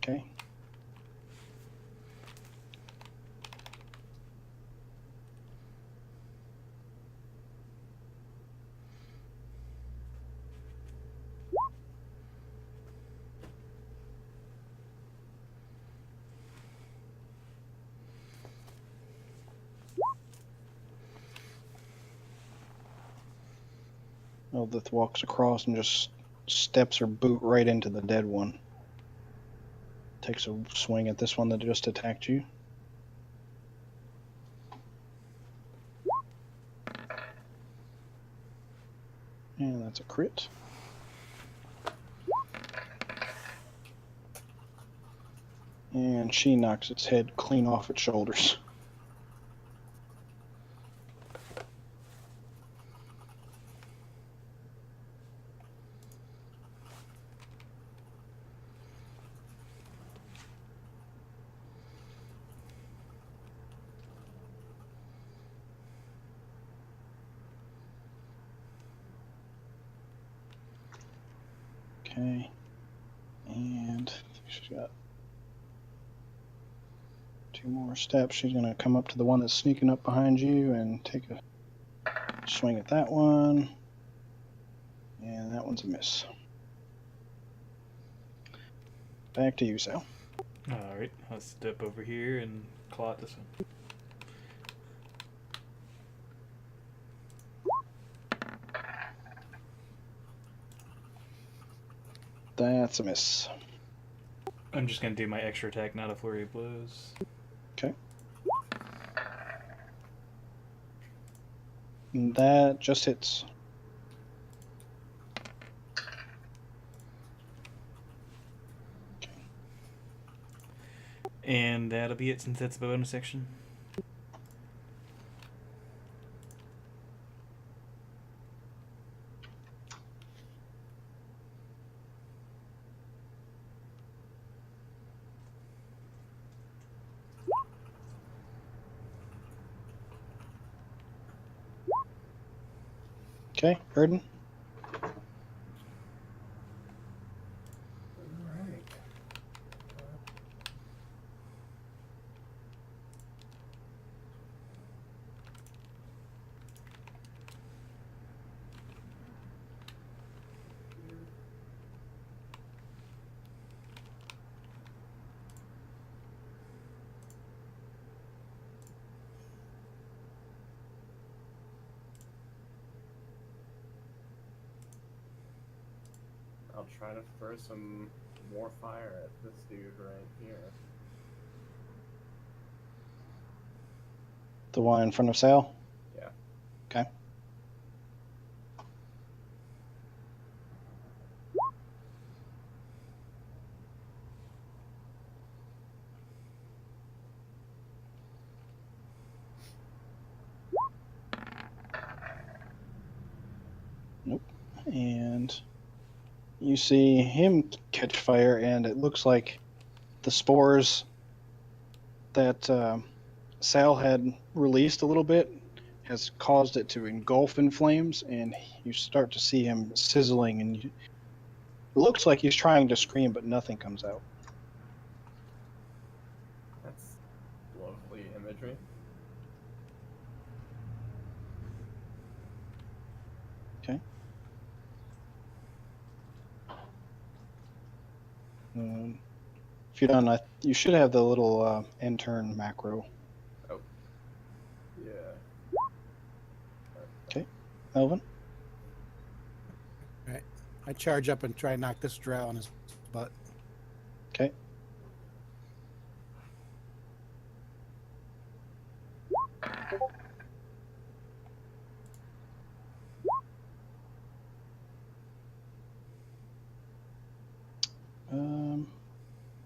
Okay. Eldith walks across and just steps her boot right into the dead one. Takes a swing at this one that just attacked you. And that's a crit. And she knocks its head clean off its shoulders. Okay. And she's got 2 more steps. She's going to come up to the one that's sneaking up behind you and take a swing at that one. And that one's a miss. Back to you, Sal. Alright, I'll step over here and claw at this one. That's a miss. I'm just going to do my extra attack, not a flurry of blows. Okay. And that just hits. And that'll be it since that's a bonus section. Okay, Erden. Alright. I'll try to throw some more fire at this dude right here. The one in front of Sal? Yeah. Okay. And you see him catch fire, and it looks like the spores that Sal had released a little bit has caused it to engulf in flames, and you start to see him sizzling, and it looks like he's trying to scream, but nothing comes out. That's lovely imagery. If you're done, you should have the little intern macro. Yeah. Melvin? I charge up and try and knock this drow on his butt. Okay.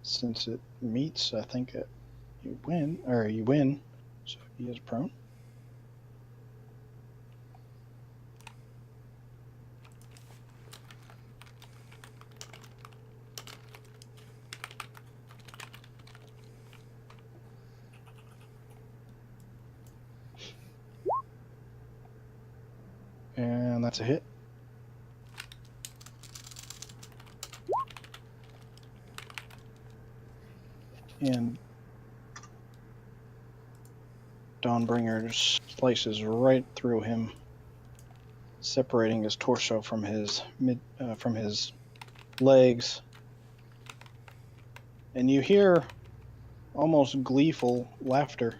Since it meets, I think you win. So he is prone. And that's a hit. And Dawnbringer slices right through him, separating his torso from his legs. And you hear almost gleeful laughter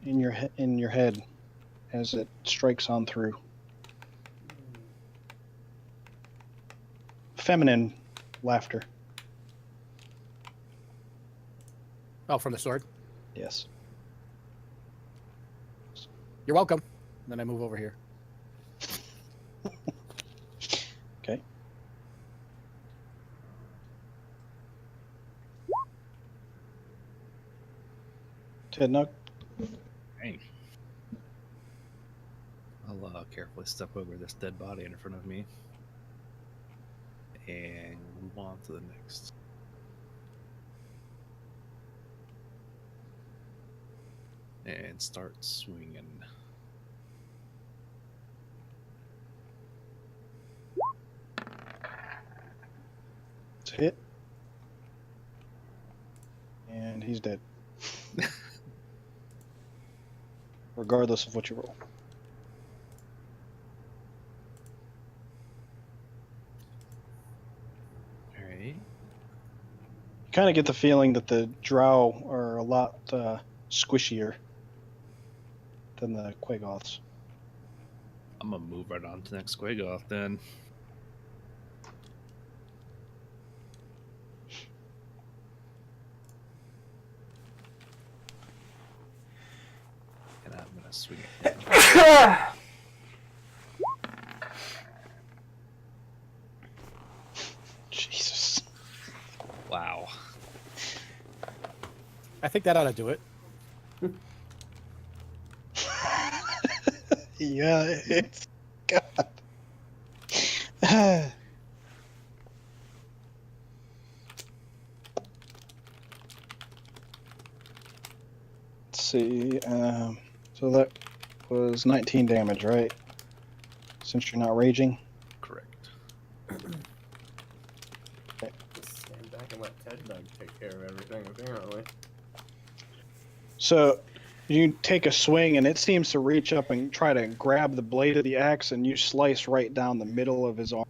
in your head as it strikes on through. Feminine laughter. Oh, from the sword. Yes. You're welcome. Then I move over here. Okay. Tednuk. Dang. I'll carefully step over this dead body in front of me and move on to the next. And start swinging. It's a hit. And he's dead. Regardless of what you roll. Alright. You kind of get the feeling that the drow are a lot squishier than the Quagoths. I'm gonna move right on to the next Squagoth then. And I'm gonna swing it. Jesus. Wow. I think that ought to do it. Yeah, it's God. Let's see. So that was 19 damage, right? Since you're not raging. Correct. Just stand back and let Ted Nug take care of everything, apparently. So you take a swing, and it seems to reach up and try to grab the blade of the axe, and you slice right down the middle of his arm,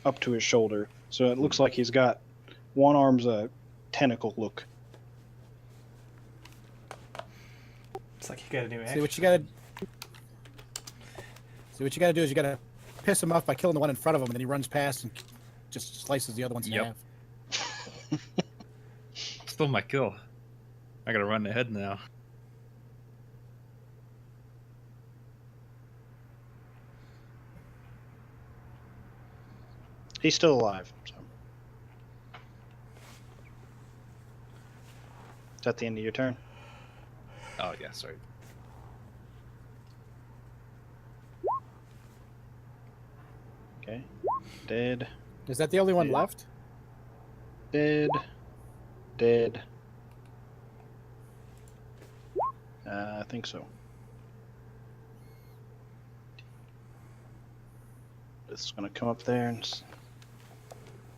up to his shoulder. So it looks like he's got one arm's a tentacle look. It's like you got a new See what you gotta. See what you gotta do is you gotta piss him off by killing the one in front of him, and then he runs past and just slices the other ones in Yep. half. Still my kill. I gotta run ahead now. He's still alive. So. Is that the end of your turn? Oh yeah, sorry. Okay. Dead. Is that the only one Yeah. left? Dead. Dead. I think so. It's gonna come up there and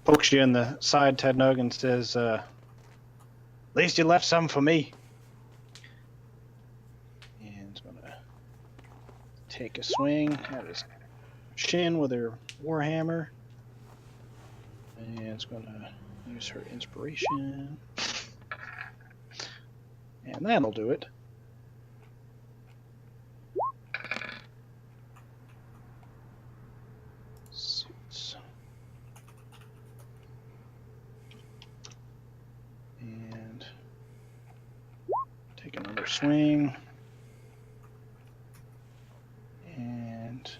pokes you in the side, Ted Nug, and says, "At least you left some for me." And it's gonna take a swing at his shin with her warhammer, and it's gonna use her inspiration, and that'll do it. Suits. And take another swing. And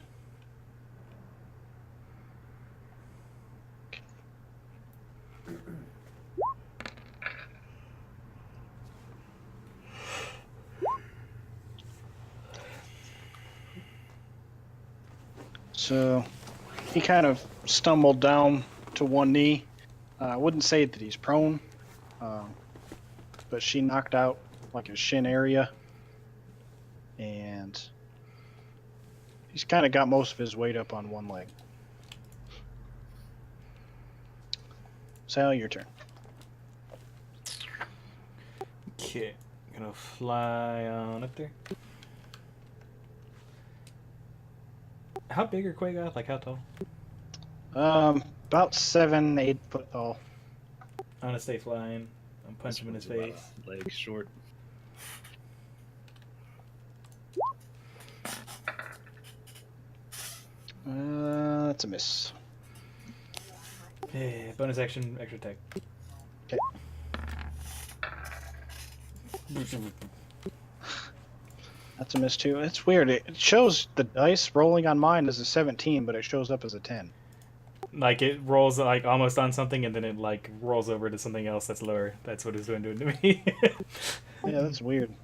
so he kind of stumbled down to one knee. I wouldn't say that he's prone, but she knocked out like his shin area, and he's kind of got most of his weight up on one leg. Sal, your turn. Okay, gonna fly on up there. How big are Quagoth? Like how tall? About 7, 8 foot tall. I'm gonna stay flying. I'm punching him in his face. Legs short. That's a miss. Yeah, bonus action, extra attack. Okay. That's a miss too. It's weird. It shows the dice rolling on mine as a 17, but it shows up as a 10. Like it rolls like almost on something, and then it like rolls over to something else that's lower. That's what it's doing to me. Yeah, that's weird.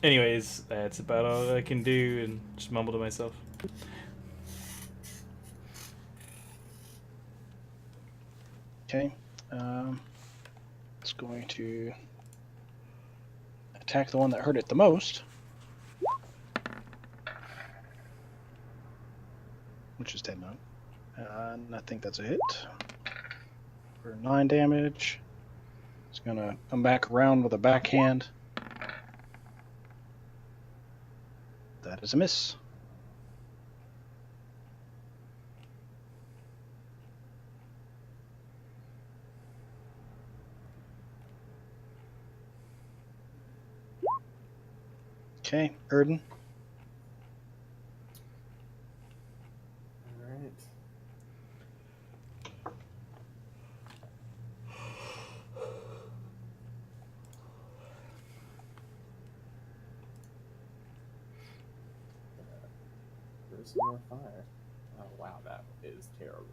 Anyways, that's about all I can do, and just mumble to myself. Okay. It's going to attack the one that hurt it the most, which is 10 now. And I think that's a hit for 9 damage. It's gonna come back around with a backhand. That is a miss. Okay, Erden. Alright. There's more fire. Oh wow, that is terrible.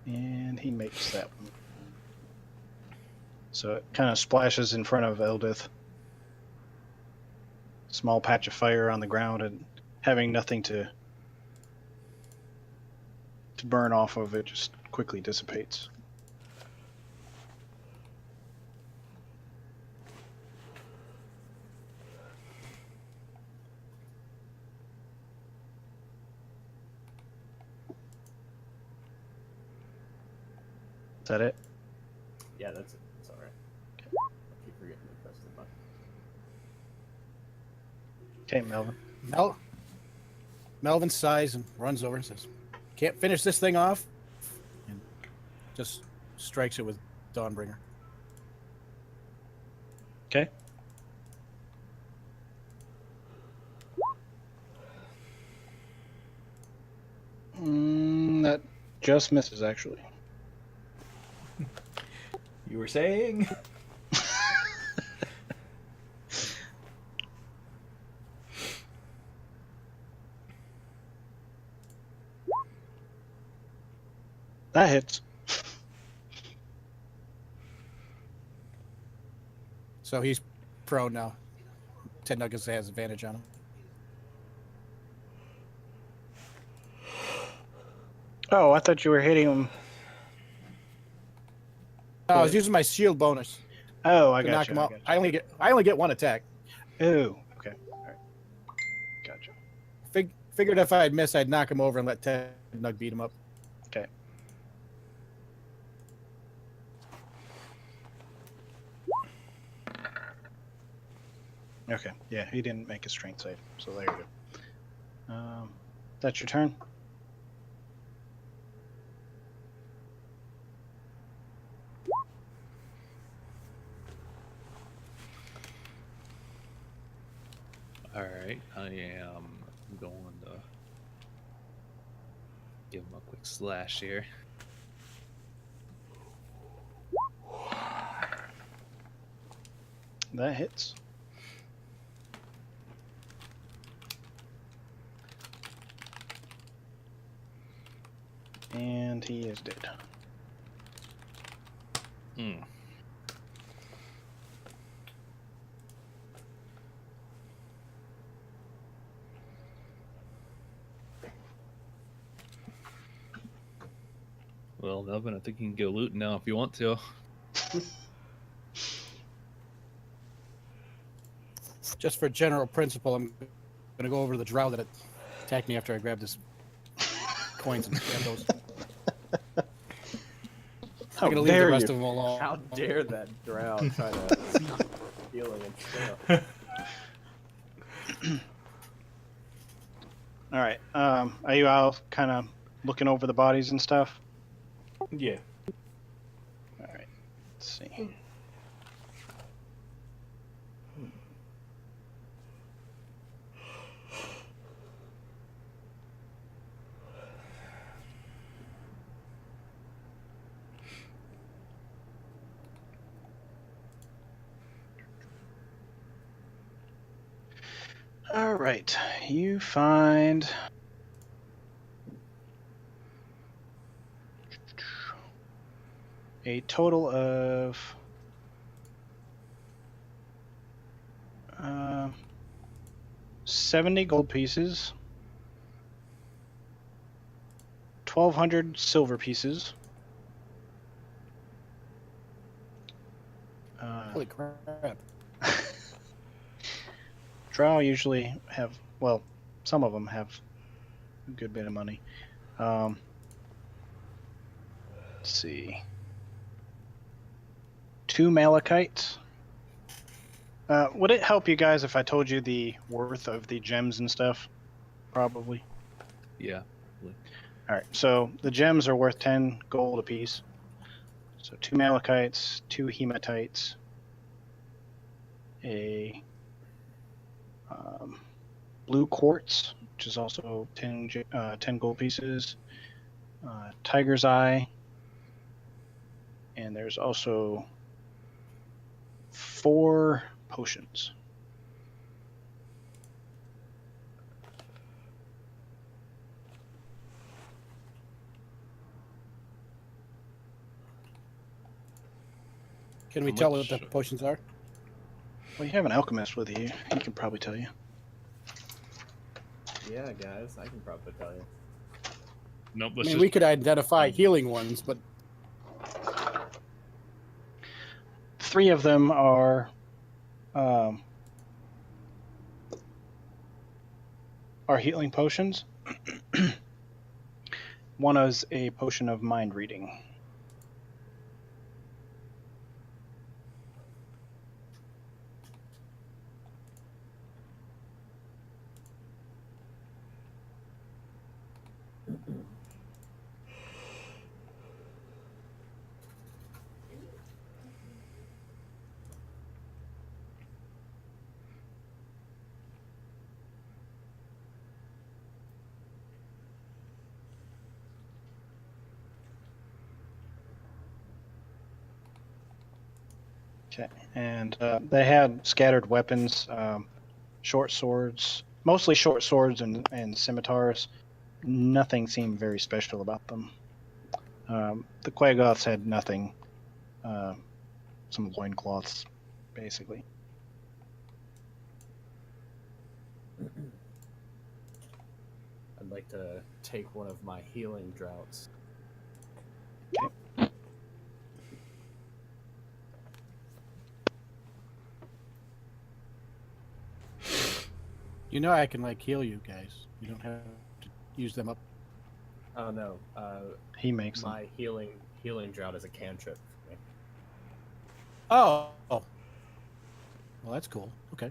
And he makes that one. So it kind of splashes in front of Eldith. Small patch of fire on the ground, and having nothing to burn off of it just quickly dissipates. Is that it? Yeah, that's it. Sorry. I keep forgetting to press the button. Okay, Melvin. Melvin sighs and runs over and says, "Can't finish this thing off," and just strikes it with Dawnbringer. Okay. That just misses, actually. You were saying? That hits. So he's prone now. Ted Nuggets has advantage on him. Oh, I thought you were hitting him. No, I was using my shield bonus Oh, I to got knock you. him out. I only get one attack. Oh, okay. All right. Gotcha. Figured if I'd miss, I'd knock him over and let Ted Nug beat him up. Okay. Okay. Yeah, he didn't make a strength save, so there you go. That's your turn. All right, I am going to give him a quick slash here. That hits. And he is dead. Hmm. Well, Melvin, I think you can go looting now if you want to. Just for general principle, I'm gonna go over to the drow that attacked me after I grabbed his coins and grab those. How I'm gonna leave dare the rest you. of them alone. How dare that drow try to stop healing and stuff. All right. Are you all kind of looking over the bodies and stuff? Yeah. All right. Let's see. All right. You find a total of 70 gold pieces, 1,200 silver pieces. Holy crap! Drow usually have, well, some of them have a good bit of money. Let's see. 2 Malachites. Would it help you guys if I told you the worth of the gems and stuff? Probably. Yeah. All right, so the gems are worth 10 gold apiece. So 2 Malachites, 2 Hematites, a blue quartz, which is also 10 gold pieces, Tiger's Eye, and there's also 4 potions. Can we How tell what much- the potions are? Well, you have an alchemist with you. He can probably tell you. Yeah, guys, I can probably tell you. Nope. I Let's mean, just we could identify healing ones, but 3 of them are healing potions. One is a potion of mind reading. Okay, and they had scattered weapons, short swords, mostly short swords and scimitars. Nothing seemed very special about them. The Quagoths had nothing. Some loincloths, basically. I'd like to take one of my healing droughts. You know I can like heal you guys. You don't have to use them up. Oh no, He makes them. my healing drought is a cantrip. For me. Oh. Well, that's cool. Okay.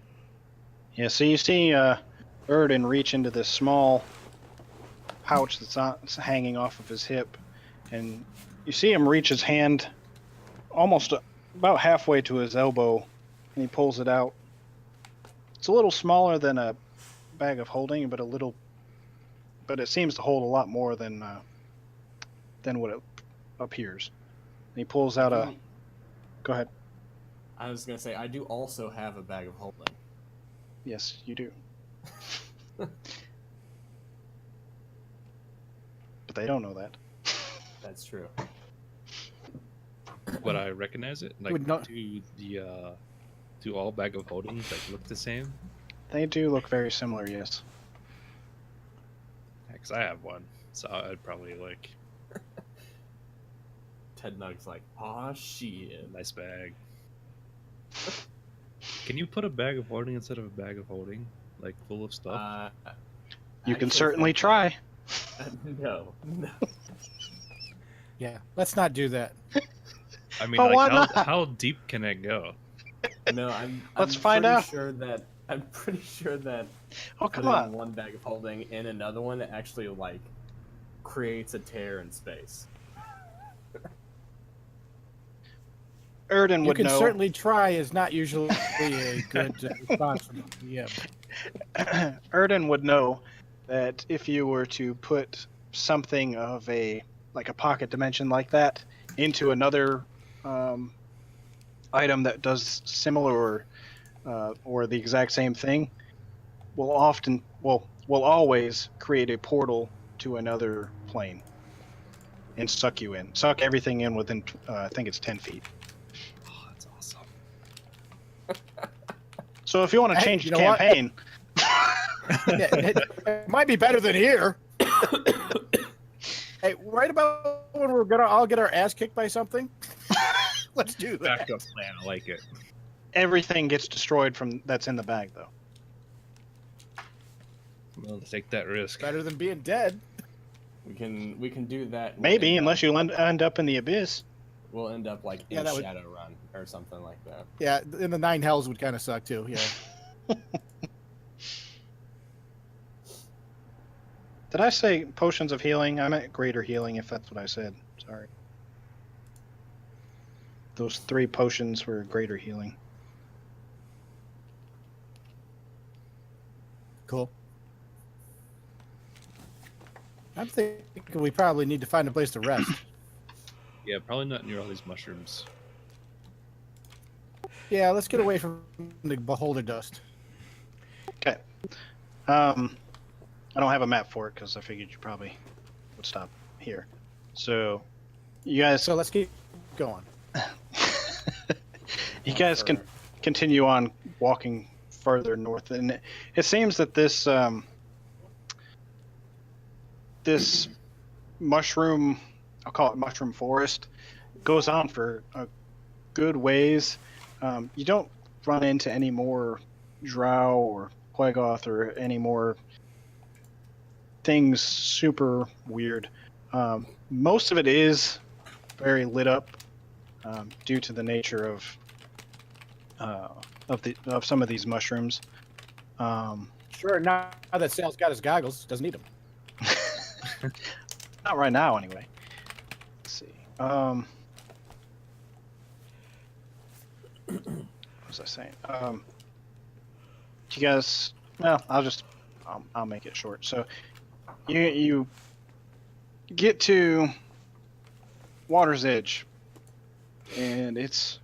Yeah, so you see Erden reach into this small pouch that's hanging off of his hip, and you see him reach his hand almost about halfway to his elbow, and he pulls it out. It's a little smaller than a bag of holding, but it seems to hold a lot more than what it appears. And he pulls out a. Go ahead. I was gonna say I do also have a bag of holding. Yes, you do. But they don't know that. That's true. Would I recognize it? Like, Would not- do all bag of holdings like look the same? They do look very similar, yes. Because I have one, so I'd probably like Ted Nug's like, aw shit. nice bag. Can you put a bag of holding instead of a bag of holding, like full of stuff? You can actually certainly think- try. No. Yeah. Let's not do that. I mean, but why like not? how deep can it go? No, I'm Let's I'm find pretty out. I'm pretty sure that Oh, come putting on. one bag of holding in another one actually like creates a tear in space. Erden You would can know. certainly try is not usually a good response from yeah. Erden would know that if you were to put something of like a pocket dimension like that into another item that does similar or the exact same thing, will always create a portal to another plane and suck everything in within I think it's 10 feet. Oh, that's awesome. So if you want to Hey, change you the know what? campaign, Yeah, it might be better than here. Hey, right about when we're gonna all get our ass kicked by something, let's do that. Backup plan. I like it. everything gets destroyed from that's in the bag though. Well, take that risk. Better than being dead. We can do that. Maybe, unless you end up in the abyss. we'll end up like in Yeah, that would- Shadowrun or something like that. Yeah, in the nine hells would kind of suck too. Yeah. Did I say potions of healing? I meant greater healing, if that's what I said. Sorry. Those 3 potions were greater healing. Cool. I'm thinking we probably need to find a place to rest. Yeah, probably not near all these mushrooms. Yeah, let's get away from the beholder dust. Okay. I don't have a map for it because I figured you probably would stop here. So, you guys, So let's keep going. you guys can continue on walking further north, and it seems that this this mushroom, I'll call it mushroom forest, goes on for a good ways. You don't run into any more drow or Quagoth or any more things super weird. Most of it is very lit up due to the nature of some of these mushrooms. Sure. Now that Sal's got his goggles, doesn't need them. Not right now, anyway. Let's see. What was I saying? You guys? Well, I'll make it short. So, you get to Water's Edge, and it's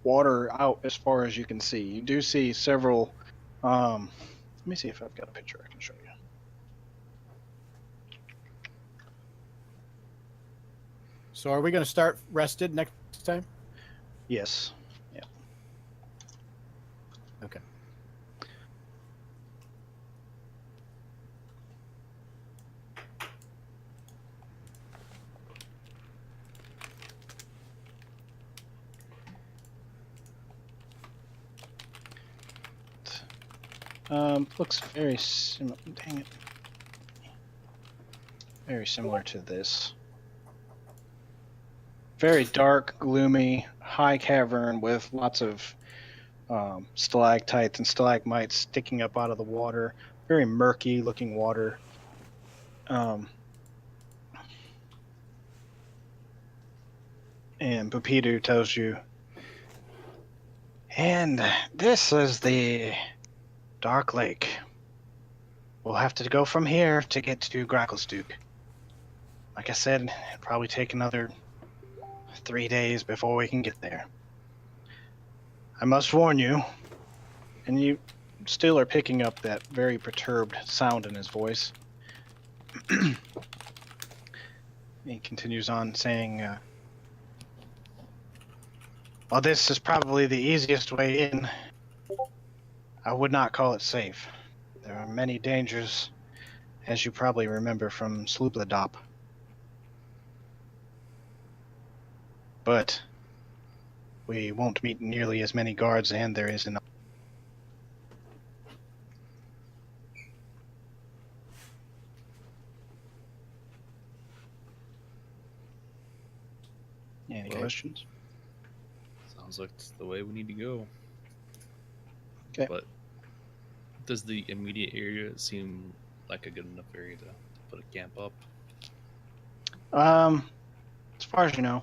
water out as far as you can see. You do see several. Let me see if I've got a picture I can show you. So are we going to start rested next time? Yes. Yeah. Okay. Looks very similar. Dang it. Very similar to this. Very dark, gloomy, high cavern with lots of stalactites and stalagmites sticking up out of the water. Very murky looking water. And Pupidu tells you, and this is the Dark Lake. We'll have to go from here to get to Gracklesduke. Like I said, it'll probably take another 3 days before we can get there. I must warn you, and you still are picking up that very perturbed sound in his voice. He continues on saying, while this is probably the easiest way in, I would not call it safe. There are many dangers, as you probably remember from Sloopladop. But we won't meet nearly as many guards, and there is enough. Any questions? Sounds like it's the way we need to go. Okay. But does the immediate area seem like a good enough area to put a camp up? As far as you know,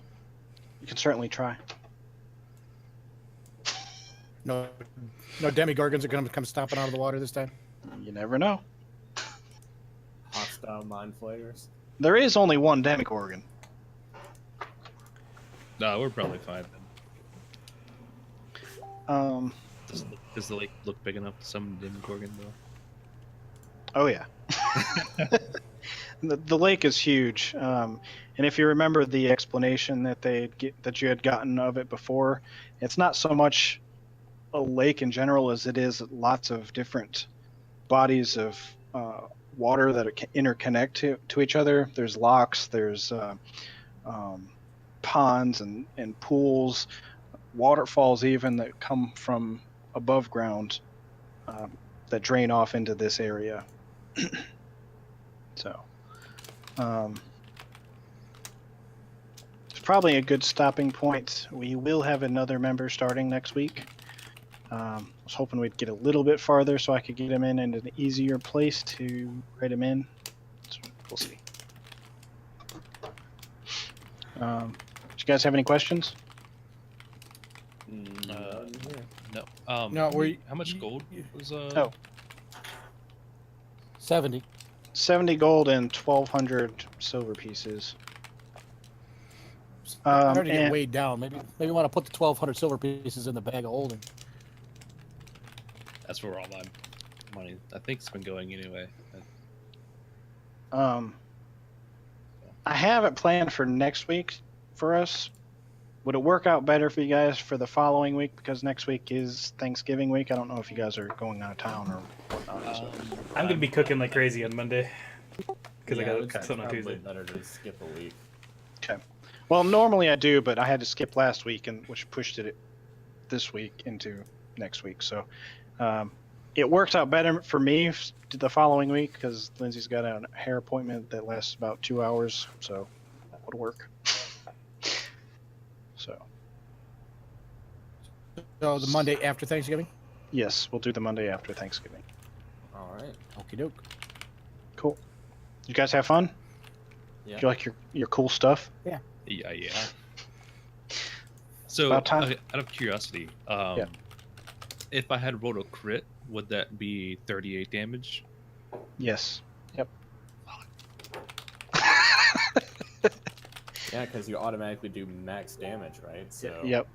you can certainly try. No demigorgons are going to come stomping out of the water this time. You never know. Hostile mind flayers. There is only one Demigorgon. No, we're probably fine then. Does the lake look big enough to summon Demogorgon though? Oh yeah. The lake is huge, and if you remember the explanation that you had gotten of it before, it's not so much a lake in general as it is lots of different bodies of water that interconnect to each other. There's locks, there's ponds and pools, waterfalls even that come from above ground that drain off into this area. So it's probably a good stopping point. We will have another member starting next week. I was hoping we'd get a little bit farther so I could get him in an easier place to write him in. So we'll see. Do you guys have any questions? No. No, how much gold was Oh. 70. 70 gold and 1,200 silver pieces. I already get and- weighed down. Maybe we want to put the 1,200 silver pieces in the bag of holding. That's where all my money I think it's been going anyway. I have it planned for next week for us. Would it work out better for you guys for the following week? Because next week is Thanksgiving week. I don't know if you guys are going out of town or whatnot. So. I'm gonna be cooking like crazy on Monday because I it's got something on probably Tuesday. better to skip a week. Okay. Well, normally I do, but I had to skip last week, which pushed it this week into next week. So it works out better for me the following week because Lindsay's got a hair appointment that lasts about 2 hours, so that would work. So So the Monday after Thanksgiving? yes, we'll do the Monday after Thanksgiving. All right. Okie doke. Cool. You guys have fun? Yeah. Do you like your cool stuff? Yeah. So About time. okay, out of curiosity, if I had rolled a crit, would that be 38 damage? Yes. Yep. Yeah, because you automatically do max damage, right? So Yep.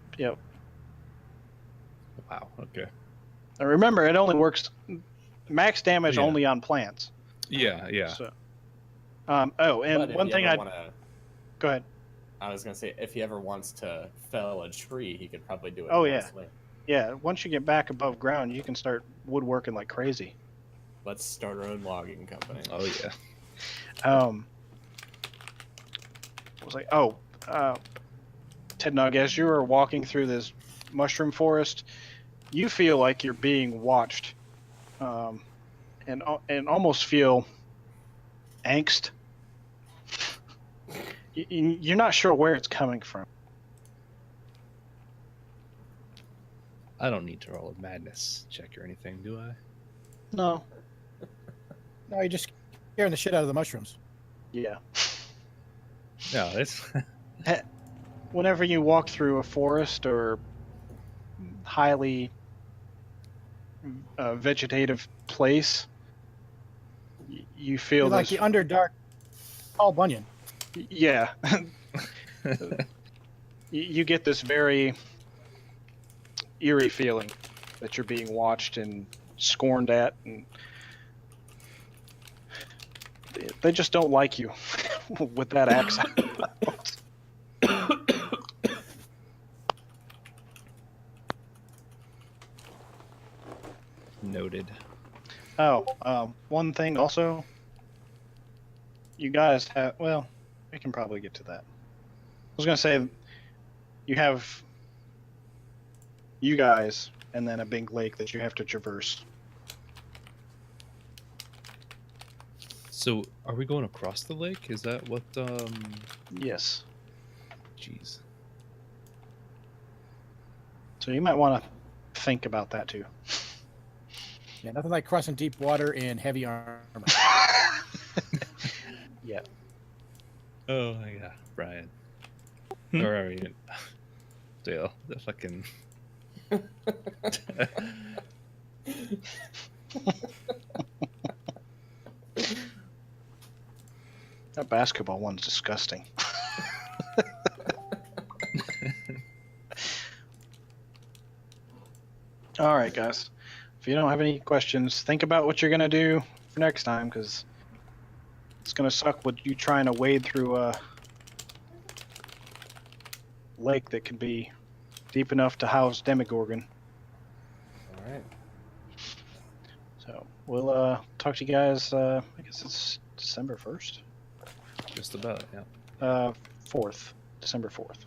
Wow. Okay. And remember, it only works max damage Yeah. only on plants. Yeah. So, and But if one you thing ever I wanna, go ahead. I was gonna say, if he ever wants to fell a tree, he could probably do it. Oh, in yeah. one swing. Yeah, once you get back above ground, you can start woodworking like crazy. Let's start our own logging company. Oh yeah. I was like, oh, Ted Nug, as you are walking through this mushroom forest, you feel like you're being watched, and almost feel angst. You're not sure where it's coming from. I don't need to roll a madness check or anything, do I? No. No, you're just scaring the shit out of the mushrooms. Yeah. No, it's Whenever you walk through a forest or highly vegetative place, you feel You're like this. the Underdark Paul Bunyan. Yeah. You get this very eerie feeling that you're being watched and scorned at, and they just don't like you with that accent. noted. Oh, one thing also, you guys have, well, we can probably get to that. I was going to say, you have you guys and then a big lake that you have to traverse. So, are we going across the lake? Is that what? Yes. Jeez. So you might want to think about that too. Yeah, nothing like crossing deep water in heavy armor. Yeah. Oh my god, Brian. Hmm? Or I mean, Dale, the fucking. That basketball one's disgusting. All right, guys. If you don't have any questions, think about what you're gonna do for next time, because it's gonna suck with you trying to wade through a lake that can be deep enough to house Demogorgon. All right. So we'll talk to you guys. I guess it's December 1st, Just about, yeah. 4th, December 4th.